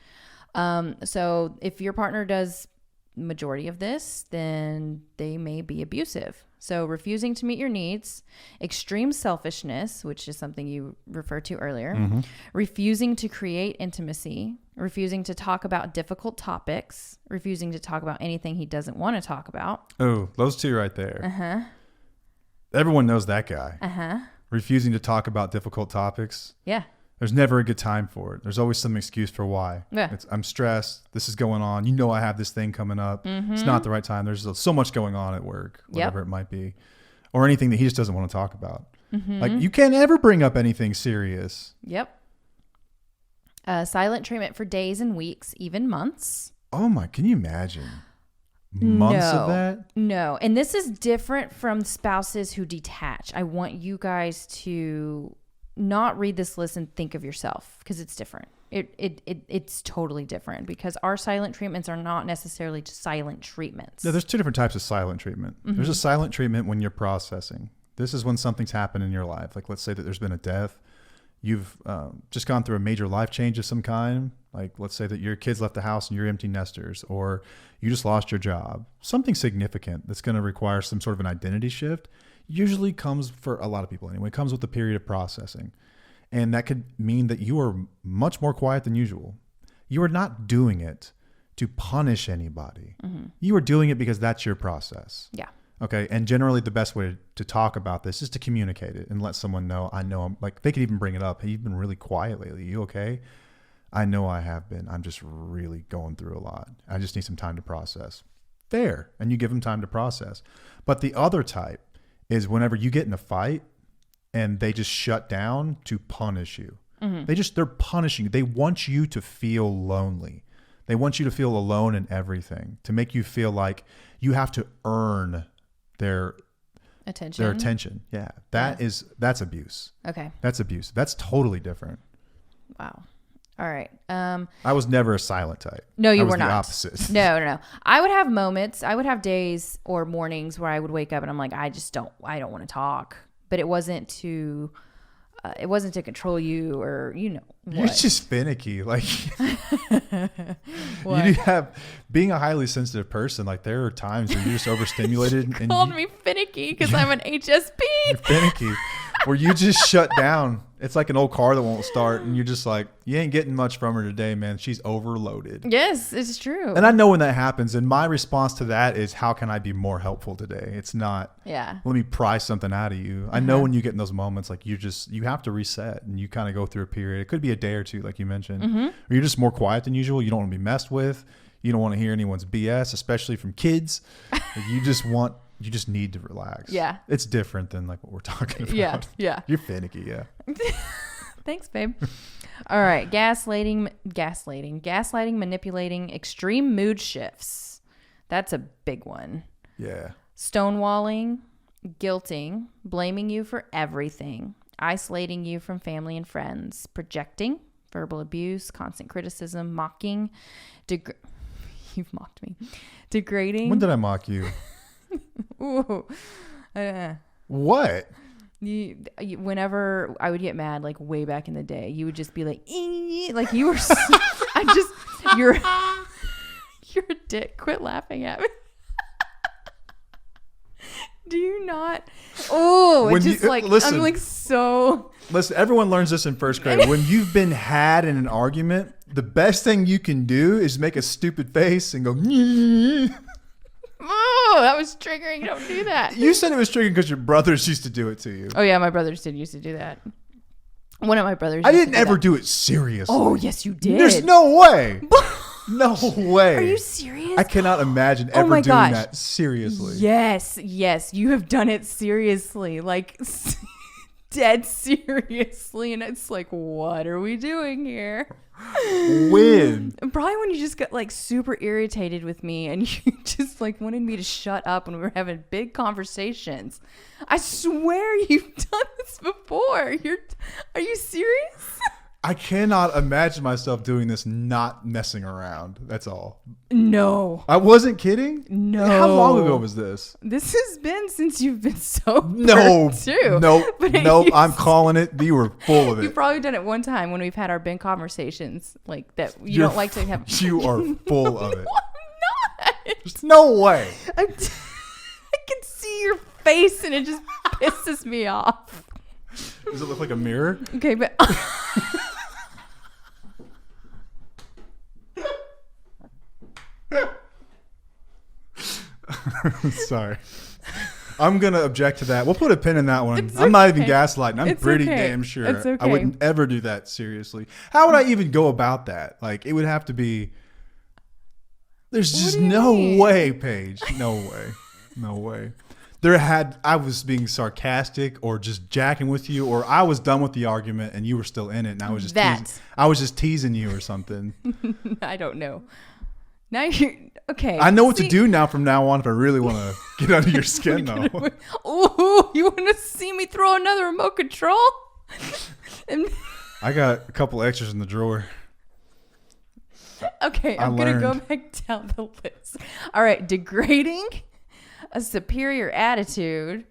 So if your partner does majority of this, then they may be abusive. So refusing to meet your needs, extreme selfishness, which is something you referred to earlier, refusing to create intimacy, refusing to talk about difficult topics, refusing to talk about anything he doesn't want to talk about. Oh, those two right there. Everyone knows that guy. Refusing to talk about difficult topics. Yeah. There's never a good time for it. There's always some excuse for why. Yeah. I'm stressed. This is going on. You know, I have this thing coming up. It's not the right time. There's so much going on at work, whatever it might be, or anything that he just doesn't want to talk about. Like, you can't ever bring up anything serious. Yep. Silent treatment for days and weeks, even months. Oh my, can you imagine? Months of that? No. And this is different from spouses who detach. I want you guys to not read this list and think of yourself, because it's different. It's totally different, because our silent treatments are not necessarily just silent treatments. No, there's two different types of silent treatment. There's a silent treatment when you're processing. This is when something's happened in your life. Like, let's say that there's been a death. You've just gone through a major life change of some kind. Like, let's say that your kids left the house and you're empty nesters, or you just lost your job. Something significant that's going to require some sort of an identity shift usually comes, for a lot of people anyway, comes with a period of processing. And that could mean that you are much more quiet than usual. You are not doing it to punish anybody. You are doing it because that's your process. Yeah. Okay. And generally the best way to talk about this is to communicate it and let someone know, I know I'm, like, they could even bring it up. Hey, you've been really quiet lately. You okay? I know I have been. I'm just really going through a lot. I just need some time to process. Fair. And you give them time to process. But the other type is whenever you get in a fight and they just shut down to punish you. They're punishing you. They want you to feel lonely. They want you to feel alone in everything, to make you feel like you have to earn their attention. Yeah. That's abuse. Okay. That's abuse. That's totally different. Wow. All right. I was never a silent type. No, you I was were not. the opposite. No. I would have moments. I would have days or mornings where I would wake up and I'm like, I don't want to talk. But it wasn't to control you, or, you know, what? You're just finicky. Like, What? you have, being a highly sensitive person, like, there are times where you're just overstimulated. You called me finicky because I'm an HSP. You're finicky. Where you just shut down. It's like an old car that won't start, and you're just like, you ain't getting much from her today, man. She's overloaded. Yes, it's true. And I know when that happens, and my response to that is, how can I be more helpful today? It's not, let me pry something out of you. I know when you get in those moments, like, you have to reset, and you kind of go through a period. It could be a day or two, like you mentioned, or you're just more quiet than usual. You don't want to be messed with. You don't want to hear anyone's BS, especially from kids. You just need to relax. Yeah. It's different than, like, what we're talking about. Yeah. You're finicky. Yeah. Thanks, babe. All right. Gaslighting, manipulating, extreme mood shifts. That's a big one. Yeah. Stonewalling, guilting, blaming you for everything, isolating you from family and friends, projecting, verbal abuse, constant criticism, mocking, you've mocked me, degrading. When did I mock you? Ooh. What? You, whenever I would get mad, like, way back in the day, you would just be like, like, you were, you're a dick. Quit laughing at me. Do you not? Oh, it's just like, listen, I'm like, so. Listen, everyone learns this in first grade. When you've been had in an argument, the best thing you can do is make a stupid face and go, oh, that was triggering. Don't do that. You said it was triggering because your brothers used to do it to you. Oh, yeah, my brothers did used to do that. One of my brothers. I didn't ever do it seriously. Oh, yes, you did. There's no way. No way. Are you serious? I cannot imagine ever doing that seriously. Yes, you have done it seriously, like dead seriously, and it's like, what are we doing here? When? Probably when you just got, like, super irritated with me and you just, like, wanted me to shut up when we were having big conversations. I swear you've done this before. Are you serious? I cannot imagine myself doing this not messing around. That's all. No. I wasn't kidding? No. How long ago was this? This has been since you've been sober, No. too. Nope. I'm calling it. You were full of it. You've probably done it one time when we've had our big conversations like that. Don't like to have. You are full of it. No, I'm not. There's no way. I can see your face and it just pisses me off. Does it look like a mirror? Okay, but sorry. I'm going to object to that. We'll put a pin in that one. I'm not even gaslighting. I'm pretty damn sure. I wouldn't ever do that seriously. How would I even go about that? Like, it would have to be... There's just no way, Paige. No way. No way. I was being sarcastic or just jacking with you, or I was done with the argument and you were still in it and I was just teasing you or something. I don't know. Now you're okay. I know what to do now from now on if I really want to get under your skin, though. Oh, you want to see me throw another remote control? I got a couple extras in the drawer. Okay, I'm going to go back down the list. All right, degrading, a superior attitude,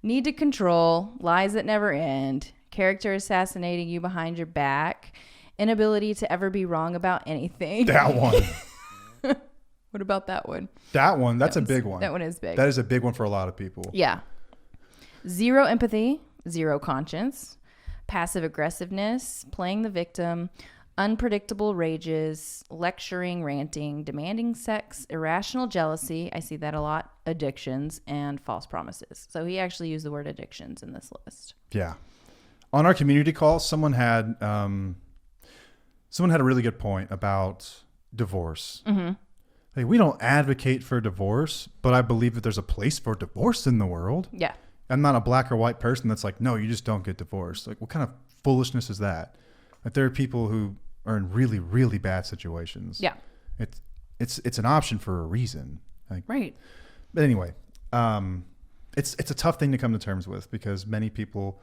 need to control, lies that never end, character assassinating you behind your back, inability to ever be wrong about anything. That one. What about that one? That's a big one. That one is big. That is a big one for a lot of people. Yeah. Zero empathy, zero conscience, passive aggressiveness, playing the victim, unpredictable rages, lecturing, ranting, demanding sex, irrational jealousy. I see that a lot. Addictions and false promises. So he actually used the word addictions in this list. Yeah. On our community call, someone had a really good point about divorce. Mm-hmm. Hey, we don't advocate for divorce, but I believe that there's a place for divorce in the world. Yeah. I'm not a black or white person that's like, no, you just don't get divorced. Like, what kind of foolishness is that? Like, there are people who are in really, really bad situations. Yeah. It's an option for a reason. Like, right. But anyway, it's a tough thing to come to terms with because many people,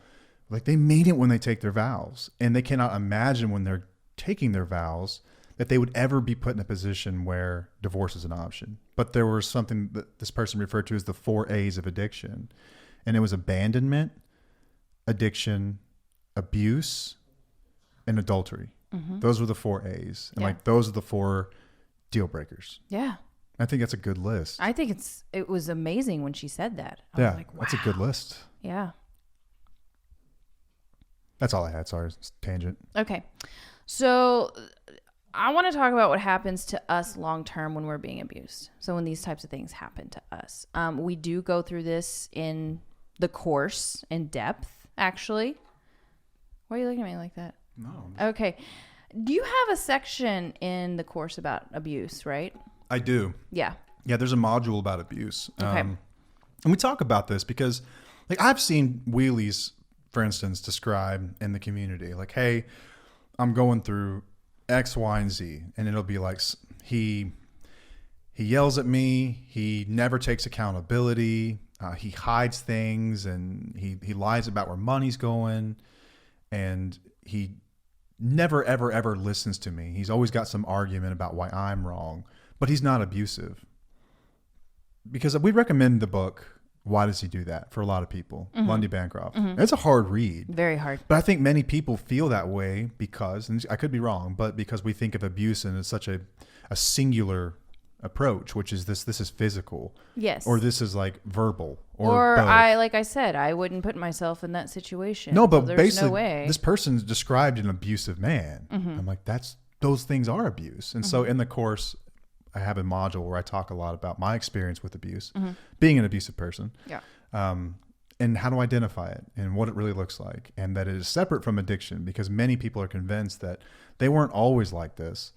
like, they made it when they take their vows, and they cannot imagine when they're taking their vows that they would ever be put in a position where divorce is an option. But there was something that this person referred to as the 4 A's of addiction. And it was abandonment, addiction, abuse, and adultery. Mm-hmm. Those were the 4 A's. And those are the 4 deal breakers. Yeah. I think that's a good list. I think it was amazing when she said that. I was like, wow. That's a good list. Yeah. That's all I had. Sorry, it's a tangent. Okay. So I want to talk about what happens to us long term when we're being abused. So when these types of things happen to us, we do go through this in the course in depth, actually. Why are you looking at me like that? No. Okay. Do you have a section in the course about abuse, right? I do. Yeah. Yeah, there's a module about abuse. Okay. And we talk about this because, like, I've seen wheelies, for instance, describe in the community. Like, hey, I'm going through X, Y, and Z. And it'll be like, he yells at me. He never takes accountability. He hides things, and he lies about where money's going. And he never, ever, ever listens to me. He's always got some argument about why I'm wrong, but he's not abusive. Because we recommend the book, Why Does He Do That? For a lot of people. Mm-hmm. Lundy Bancroft. Mm-hmm. It's a hard read. Very hard. But I think many people feel that way because, and I could be wrong, but because we think of abuse and it's such a singular approach, which is this is physical. Yes. Or this is like verbal. Or like I said, I wouldn't put myself in that situation. No, but so basically, no way. This person's described an abusive man. Mm-hmm. I'm like, those things are abuse. And so in the course, I have a module where I talk a lot about my experience with abuse, being an abusive person. Yeah. And how to identify it and what it really looks like. And that it is separate from addiction because many people are convinced that they weren't always like this.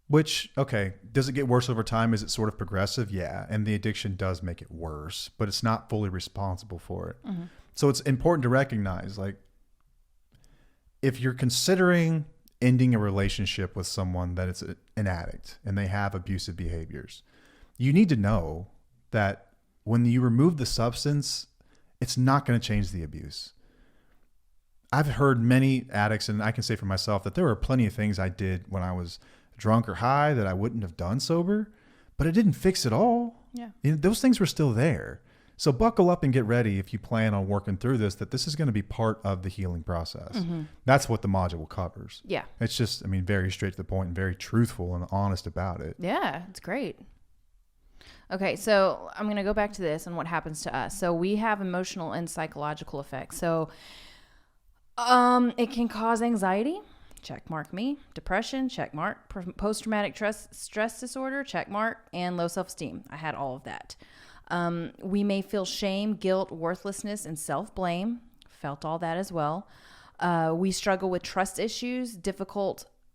Which, okay, does it get worse over time? Is it sort of progressive? Yeah. And the addiction does make it worse, but it's not fully responsible for it. Mm-hmm. So it's important to recognize, like, if you're considering ending a relationship with someone that it's an addict and they have abusive behaviors, you need to know that when you remove the substance, it's not going to change the abuse. I've heard many addicts, and I can say for myself that there were plenty of things I did when I was drunk or high that I wouldn't have done sober, but it didn't fix it all. Yeah. Those things were still there. So buckle up and get ready if you plan on working through this, that this is going to be part of the healing process. Mm-hmm. That's what the module covers. Yeah. It's just, very straight to the point and very truthful and honest about it. Yeah, it's great. Okay, so I'm going to go back to this and what happens to us. So we have emotional and psychological effects. So it can cause anxiety, check mark me, depression, check mark, post-traumatic stress disorder, check mark, and low self-esteem. I had all of that. We may feel shame, guilt, worthlessness, and self-blame. Felt all that as well. We struggle with trust issues,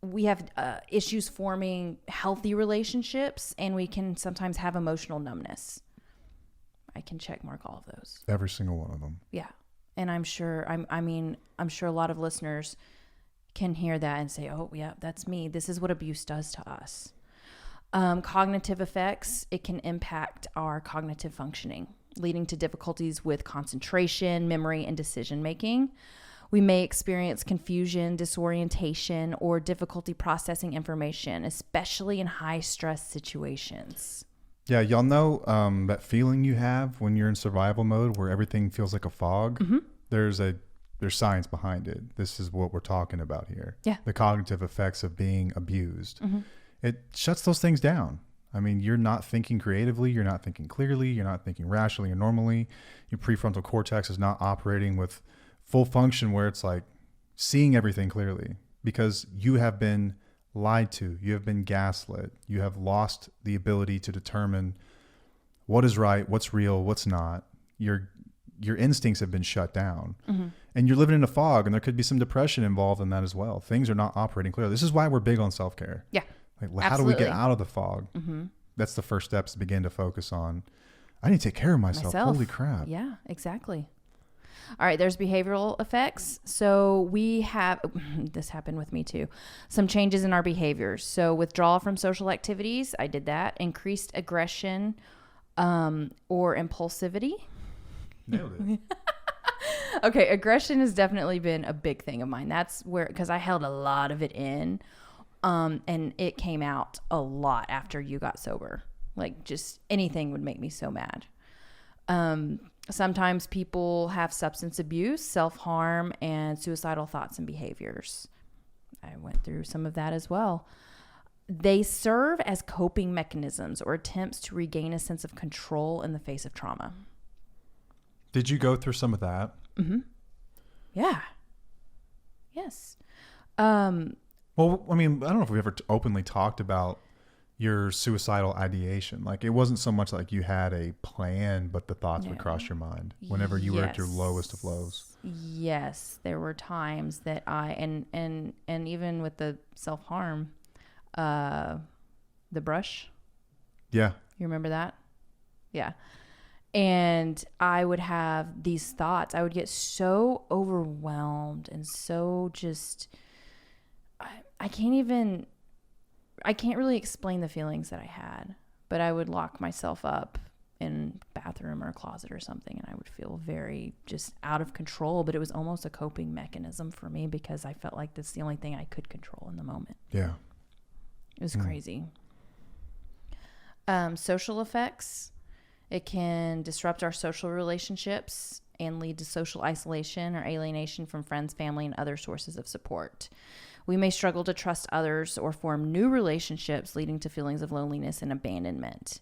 we have issues forming healthy relationships, and we can sometimes have emotional numbness. I can check mark all of those. Every single one of them. Yeah. And I'm sure a lot of listeners can hear that and say, oh yeah, that's me. This is what abuse does to us. Cognitive effects, it can impact our cognitive functioning, leading to difficulties with concentration, memory, and decision making. We may experience confusion, disorientation, or difficulty processing information, especially in high stress situations. Yeah, y'all know that feeling you have when you're in survival mode where everything feels like a fog? Mm-hmm. There's science behind it. This is what we're talking about here. Yeah. The cognitive effects of being abused. Mm-hmm. It shuts those things down. You're not thinking creatively. You're not thinking clearly. You're not thinking rationally or normally. Your prefrontal cortex is not operating with full function where it's like seeing everything clearly because you have been lied to. You have been gaslit. You have lost the ability to determine what is right, what's real, what's not. Your instincts have been shut down. Mm-hmm. And you're living in a fog, and there could be some depression involved in that as well. Things are not operating clearly. This is why we're big on self-care. Yeah. How do we get out of the fog? Mm-hmm. That's the first steps to begin to focus on. I need to take care of myself. Holy crap. Yeah, exactly. All right, there's behavioral effects. So we have, this happened with me too, some changes in our behaviors. So withdrawal from social activities, I did that. Increased aggression or impulsivity. Nailed it. Okay, aggression has definitely been a big thing of mine. That's where, because I held a lot of it in. And it came out a lot after you got sober. Like just anything would make me so mad. Sometimes people have substance abuse, self-harm, and suicidal thoughts and behaviors. I went through some of that as well. They serve as coping mechanisms or attempts to regain a sense of control in the face of trauma. Did you go through some of that? Mm-hmm. Yeah. Yes. Well, I don't know if we ever openly talked about your suicidal ideation. Like it wasn't so much like you had a plan, but the thoughts would cross your mind whenever you were at your lowest of lows. Yes, there were times that I and even with the self-harm, the brush. Yeah. You remember that? Yeah. And I would have these thoughts. I would get so overwhelmed and so just I can't really explain the feelings that I had, but I would lock myself up in a bathroom or a closet or something, and I would feel very just out of control, but it was almost a coping mechanism for me because I felt like that's the only thing I could control in the moment. Yeah. It was crazy. Social effects. It can disrupt our social relationships and lead to social isolation or alienation from friends, family, and other sources of support. We may struggle to trust others or form new relationships, leading to feelings of loneliness and abandonment.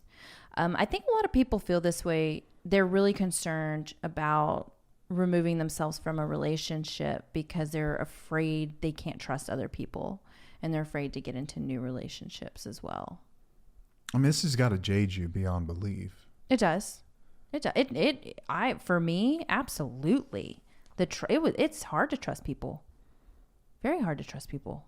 I think a lot of people feel this way. They're really concerned about removing themselves from a relationship because they're afraid they can't trust other people, and they're afraid to get into new relationships as well. This has got to jade you beyond belief. It does. For me, absolutely. It's hard to trust people. Very hard to trust people.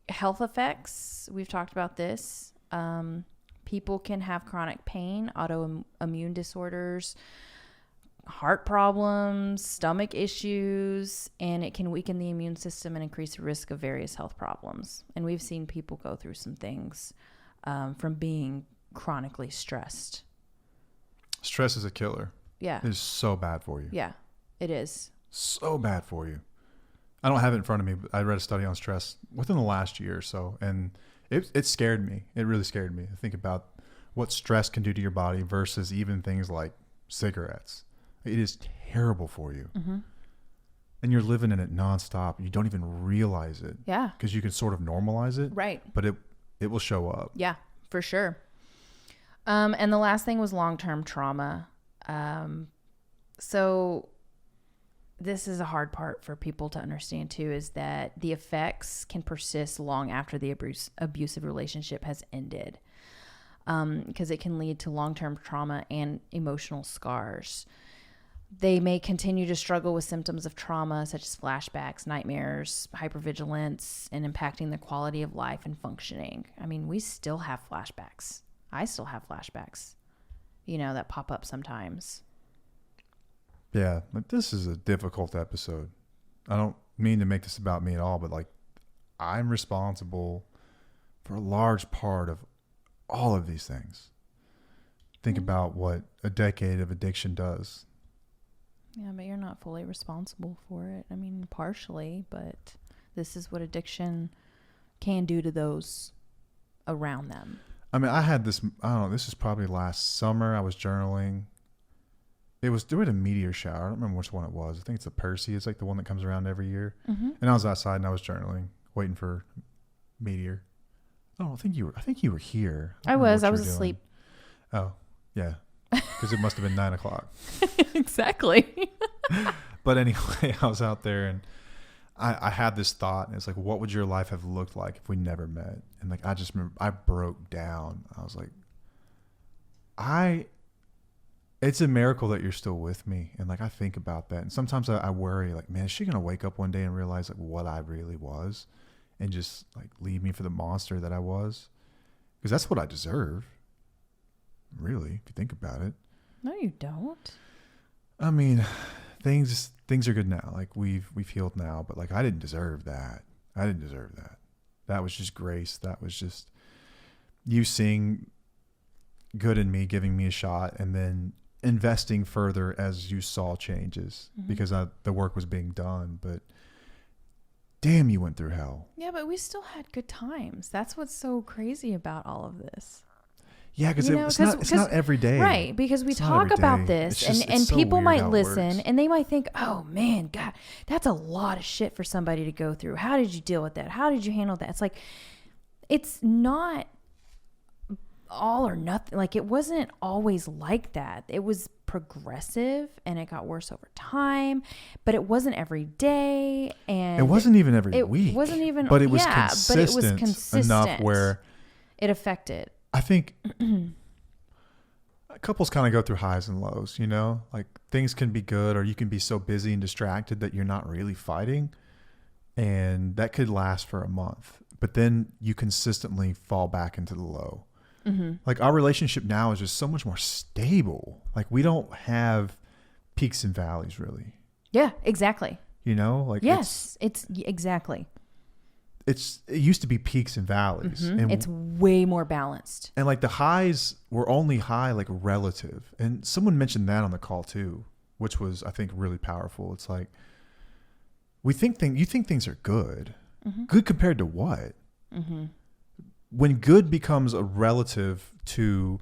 Health effects. We've talked about this. People can have chronic pain, autoimmune disorders, heart problems, stomach issues, and it can weaken the immune system and increase the risk of various health problems. And we've seen people go through some things from being chronically stressed. Stress is a killer. Yeah. It is so bad for you. Yeah, it is. So bad for you. I don't have it in front of me, but I read a study on stress within the last year or so, and it scared me. It really scared me to think about what stress can do to your body versus even things like cigarettes. It is terrible for you. Mm-hmm. And you're living in it nonstop. You don't even realize it. Yeah. Because you can sort of normalize it. Right. But it will show up. Yeah, for sure. And the last thing was long-term trauma. So this is a hard part for people to understand too, is that the effects can persist long after the abusive relationship has ended. Because it can lead to long-term trauma and emotional scars. They may continue to struggle with symptoms of trauma, such as flashbacks, nightmares, hypervigilance, and impacting their quality of life and functioning. I mean, we still have flashbacks. I still have flashbacks, that pop up sometimes. Yeah, like this is a difficult episode. I don't mean to make this about me at all, but like I'm responsible for a large part of all of these things. Think about what a decade of addiction does. Yeah, but you're not fully responsible for it. I mean, partially, but this is what addiction can do to those around them. I mean, I had this, I don't know, this is probably last summer. I was journaling. It was during a meteor shower. I don't remember which one it was. I think it's a Percy. It's like the one that comes around every year. Mm-hmm. And I was outside and I was journaling, waiting for meteor. Oh, I think you were here. I was asleep. Oh, yeah. Because it must have been 9:00. Exactly. But anyway, I was out there and I had this thought, and it's like, what would your life have looked like if we never met? And like, I just remember I broke down. I was like, it's a miracle that you're still with me. And like, I think about that. And sometimes I worry, like, man, is she going to wake up one day and realize like what I really was and just like leave me for the monster that I was? Because that's what I deserve. Really, if you think about it. No, you don't. I mean, things are good now. Like we've healed now, but like I didn't deserve that. I didn't deserve that. That was just grace. That was just you seeing good in me, giving me a shot, and then investing further as you saw changes, mm-hmm. because the work was being done. But damn, you went through hell. Yeah, but we still had good times. That's what's so crazy about all of this. Yeah, because it's not every day. Right, because we talk about this and so people might listen and they might think, oh man, God, that's a lot of shit for somebody to go through. How did you deal with that? How did you handle that? It's like, it's not all or nothing. Like, it wasn't always like that. It was progressive and it got worse over time, but it wasn't every day. And it wasn't even every week. It wasn't even, but it was consistent enough where it affected. I think couples kind of go through highs and lows, like things can be good, or you can be so busy and distracted that you're not really fighting. And that could last for a month, but then you consistently fall back into the low. Mm-hmm. Like our relationship now is just so much more stable. Like we don't have peaks and valleys really. Yeah, exactly. Like yes, it's exactly. It used to be peaks and valleys. Mm-hmm. And it's way more balanced. And like the highs were only high, like relative. And someone mentioned that on the call too, which was, I think, really powerful. It's like, you think things are good. Mm-hmm. Good compared to what? Mm-hmm. When good becomes a relative to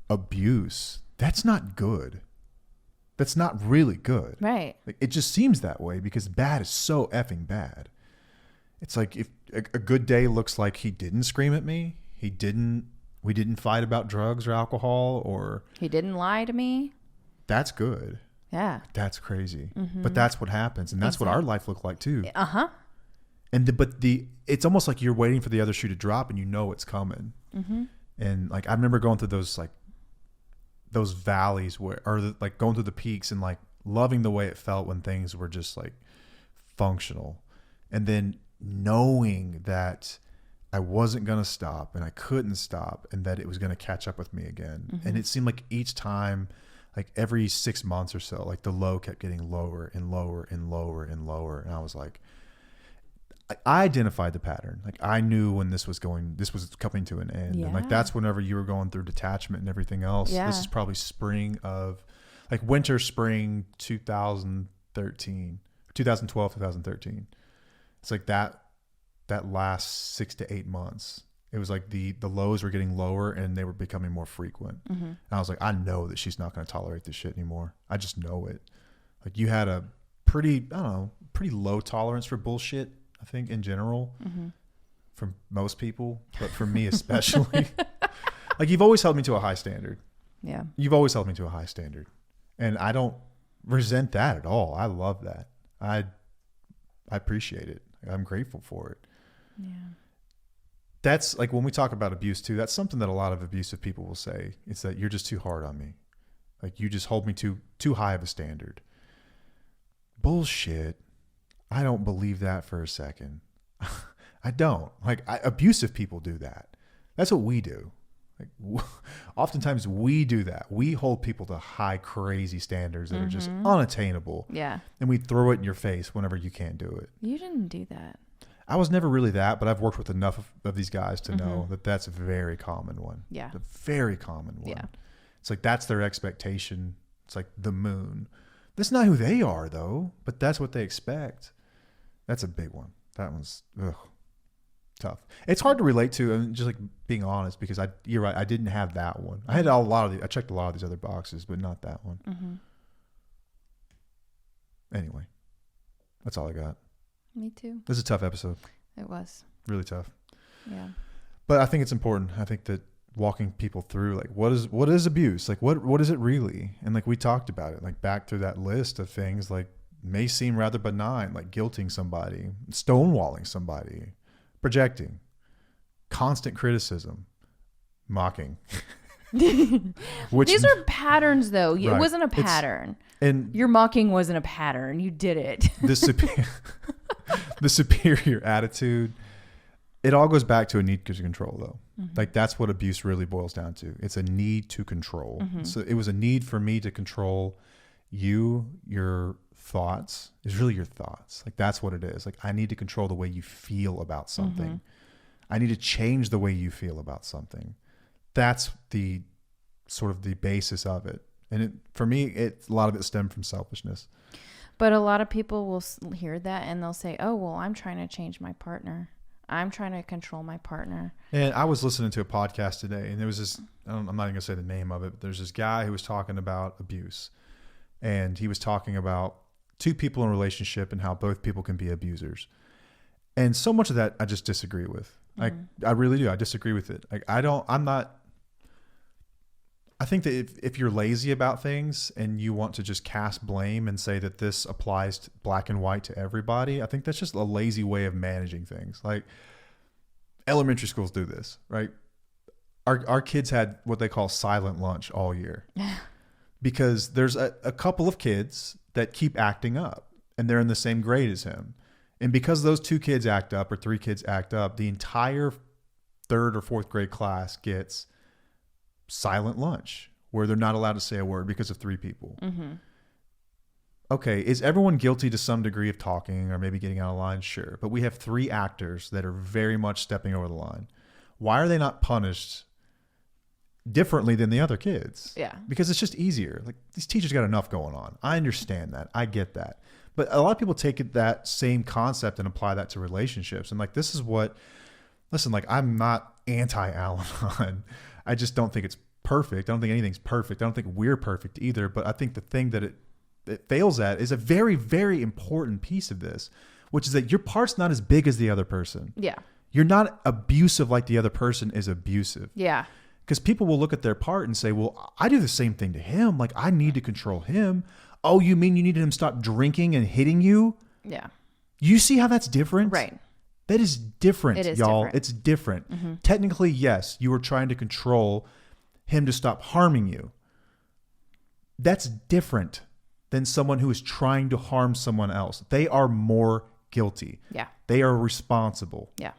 abuse, that's not good. That's not really good. Right. Like, it just seems that way because bad is so effing bad. It's like if a good day looks like he didn't scream at me, we didn't fight about drugs or alcohol, or he didn't lie to me. That's good. Yeah. That's crazy. Mm-hmm. But that's what happens. And that's what our life looked like too. Uh-huh. And it's almost like you're waiting for the other shoe to drop and it's coming. Mm-hmm. And like, I remember going through those valleys like going through the peaks and like loving the way it felt when things were just like functional. And then knowing that I wasn't going to stop and I couldn't stop and that it was going to catch up with me again. Mm-hmm. And it seemed like each time, like every 6 months or so, like the low kept getting lower and lower and lower and lower. And I was like, I identified the pattern. Like I knew when this was coming to an end. Yeah. And like, that's whenever you were going through detachment and everything else. Yeah. This is probably winter, spring 2013, 2012, 2013. It's like that last 6 to 8 months, it was like the lows were getting lower and they were becoming more frequent. And I was like, I know that she's not going to tolerate this shit anymore. I just know it. Like you had a pretty low tolerance for bullshit, I think, in general, from most people, but for me especially. Like you've always held me to a high standard. Yeah. You've always held me to a high standard. And I don't resent that at all. I love that. I appreciate it. I'm grateful for it. Yeah. That's like when we talk about abuse too, that's something that a lot of abusive people will say. It's that you're just too hard on me. Like you just hold me too high of a standard. Bullshit. I don't believe that for a second. I don't. Like abusive people do that. That's what we do. Like oftentimes we do that. We hold people to high, crazy standards that are just unattainable. Yeah. And we throw it in your face whenever you can't do it. You didn't do that. I was never really that, but I've worked with enough of these guys to know that that's a very common one. Yeah. A very common one. Yeah. It's like that's their expectation. It's like the moon. That's not who they are though, but that's what they expect. That's a big one. That one's tough. It's hard to relate to, and just like being honest, because you're right. I didn't have that one. I had I checked a lot of these other boxes, but not that one. Anyway, that's all I got. Me too. This is a tough episode. It was really tough. Yeah. But I think it's important. I think that walking people through like what is abuse? Like what is it really? And like we talked about it, like back through that list of things like may seem rather benign, like guilting somebody, stonewalling somebody, projecting, constant criticism, mocking. These are patterns though. Right. It wasn't a pattern. And your mocking wasn't a pattern. You did it. The superior attitude, it all goes back to a need to control though. Like that's what abuse really boils down to. It's a need to control. So it was a need for me to control you, your thoughts. It's really your thoughts. Like that's what it is. Like I need to control the way you feel about something. I need to change the way you feel about something. That's the sort of the basis of it. And for me, a lot of it stemmed from selfishness. But a lot of people will hear that and they'll say, oh, well, I'm trying to change my partner. I'm trying to control my partner. And I was listening to a podcast today, and there was this, I'm not even going to say the name of it, but there's this guy who was talking about abuse. And he was talking about two people in a relationship and how both people can be abusers. And so much of that I just disagree with. Like, I really do. I disagree with it. Like, I think that if you're lazy about things and you want to just cast blame and say that this applies to black and white to everybody, I think that's just a lazy way of managing things. Like elementary schools do this, right? Our kids had what they call silent lunch all year because there's a couple of kids that keep acting up and they're in the same grade as him. And because those two kids act up or three kids act up, the entire third or fourth grade class gets silent lunch where they're not allowed to say a word because of three people. Okay, is everyone guilty to some degree of talking or maybe getting out of line? Sure. But we have three actors that are very much stepping over the line. Why are they not punished differently than the other kids? Yeah. Because it's just easier. Like these teachers got enough going on. I understand that. I get that. But a lot of people take that same concept and apply that to relationships. And like, this is what, listen, like I'm not anti-Al-Anon. I just don't think it's perfect. I don't think anything's perfect. I don't think we're perfect either. But I think the thing that it fails at is a very, very important piece of this, which is that your part's not as big as the other person. Yeah. You're not abusive like the other person is abusive. Yeah. Because people will look at their part and say, well, I do the same thing to him. Like I need to control him. Oh, you mean you needed him to stop drinking and hitting you? Yeah. You see how that's different? Right. That is different, it is y'all. Different. It's different. Technically, yes, you were trying to control him to stop harming you. That's different than someone who is trying to harm someone else. They are more guilty. Yeah. They are responsible. Yeah.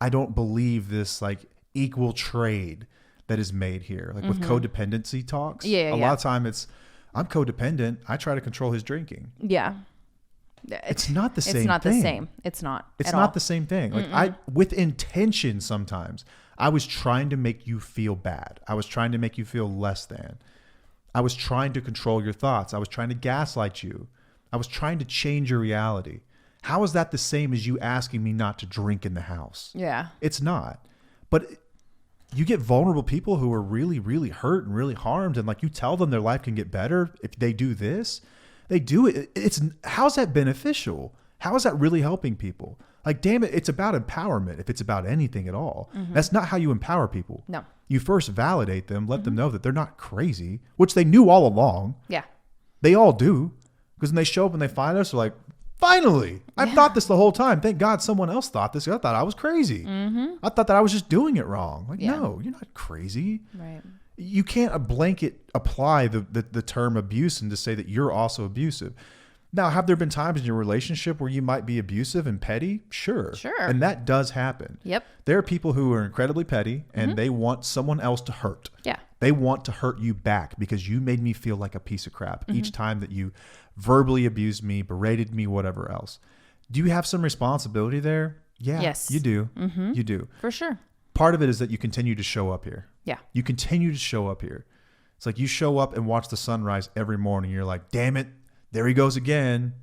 I don't believe this like equal trade that is made here. Like with codependency talks. Yeah. A lot of time it's, I'm codependent. I try to control his drinking. Yeah. It's not the same thing. It's not the same. It's not. It's not the same thing. Like with intention sometimes, I was trying to make you feel bad. I was trying to make you feel less than. I was trying to control your thoughts. I was trying to gaslight you. I was trying to change your reality. How is that the same as you asking me not to drink in the house? Yeah. It's not. But you get vulnerable people who are really, really hurt and really harmed. And like you tell them their life can get better if they do this. They do it. How's that beneficial? How is that really helping people? Like, damn it, it's about empowerment if it's about anything at all. That's not how you empower people. No. You first validate them, let them know that they're not crazy, which they knew all along. Yeah. They all do. Because when they show up and they find us, they're like, finally, I've thought this the whole time. Thank God someone else thought this. I thought I was crazy. I thought that I was just doing it wrong. Like, no, you're not crazy. Right. You can't a blanket apply the term abuse and to say that you're also abusive. Now, have there been times in your relationship where you might be abusive and petty? Sure. And that does happen. Yep. There are people who are incredibly petty and they want someone else to hurt. Yeah. They want to hurt you back because you made me feel like a piece of crap each time that you verbally abused me, berated me, whatever else. Do you have some responsibility there? Yeah. Yes. You do. You do. For sure. Part of it is that you continue to show up here. Yeah. You continue to show up here. It's like you show up and watch the sunrise every morning. You're like, damn it, there he goes again,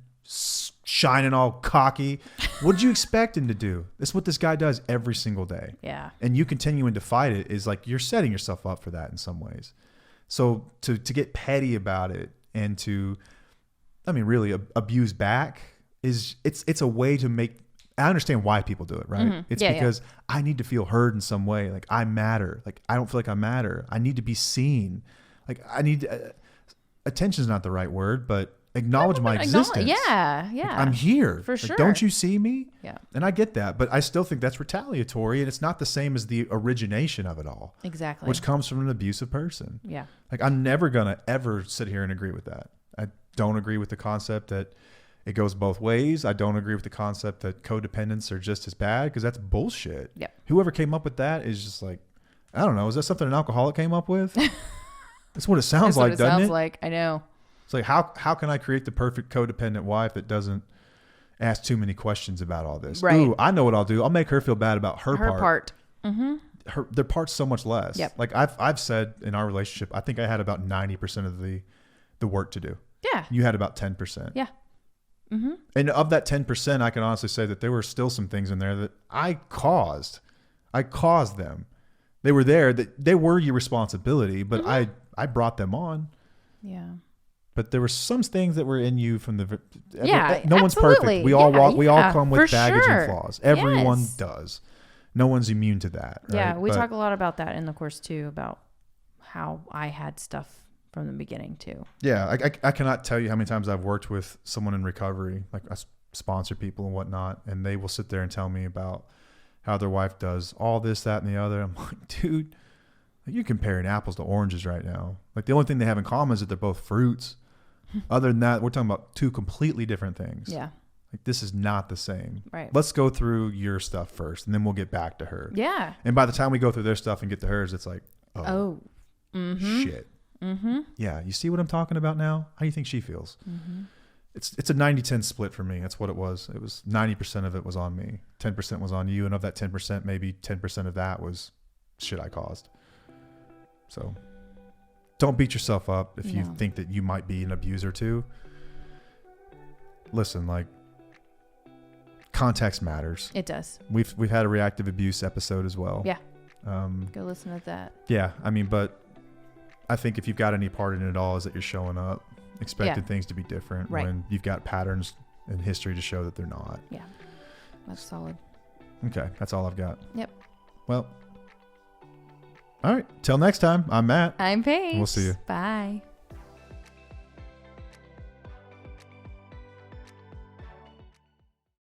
shining all cocky. What did you expect him to do? That's what this guy does every single day. Yeah. And you continuing to fight it is like you're setting yourself up for that in some ways. So to get petty about it and to, I mean, really abuse back is it's a way to make. I understand why people do it, right? It's because I need to feel heard in some way. Like I matter. Like I don't feel like I matter. I need to be seen. Like I need attention is not the right word, but acknowledge my existence. Yeah. Like, I'm here. For sure. Don't you see me? Yeah. And I get that, but I still think that's retaliatory, and it's not the same as the origination of it all. Exactly. Which comes from an abusive person. Yeah. Like I'm never gonna ever sit here and agree with that. I don't agree with the concept that it goes both ways. I don't agree with the concept that codependents are just as bad because that's bullshit. Yeah. Whoever came up with that is just like, I don't know. Is that something an alcoholic came up with? That's what it sounds like, doesn't it? Sounds like. I know. It's like, how can I create the perfect codependent wife that doesn't ask too many questions about all this? Right. Ooh, I know what I'll do. I'll make her feel bad about her part. Their part's so much less. Yep. Like I've said in our relationship, I think I had about 90% of the work to do. Yeah. You had about 10%. Yeah. And of that 10%, I can honestly say that there were still some things in there that I caused. I caused them. They were there. That they were your responsibility, but I brought them on. Yeah. But there were some things that were in you from the. No one's perfect. We all come with baggage and flaws. Everyone does. No one's immune to that. Right? Yeah, we talk a lot about that in the course too, about how I had stuff from the beginning too. Yeah, I cannot tell you how many times I've worked with someone in recovery, like I sponsor people and whatnot, and they will sit there and tell me about how their wife does all this, that, and the other. I'm like, dude, you're comparing apples to oranges right now. Like the only thing they have in common is that they're both fruits. Other than that, we're talking about two completely different things. Yeah. Like this is not the same. Right. Let's go through your stuff first, and then we'll get back to her. Yeah. And by the time we go through their stuff and get to hers, it's like, shit. Yeah. You see what I'm talking about now? How do you think she feels? It's a 90-10 split for me. That's what it was. It was 90% of it was on me. 10% was on you. And of that 10%, maybe 10% of that was shit I caused. So don't beat yourself up if you think that you might be an abuser too. Listen, like context matters. It does. We've had a reactive abuse episode as well. Yeah. Go listen to that. Yeah. I mean, but I think if you've got any part in it all is that you're showing up expecting things to be different when you've got patterns in history to show that they're not. Yeah. That's solid. Okay. That's all I've got. Yep. Well, all right. Till next time, I'm Matt. I'm Paige. We'll see you. Bye.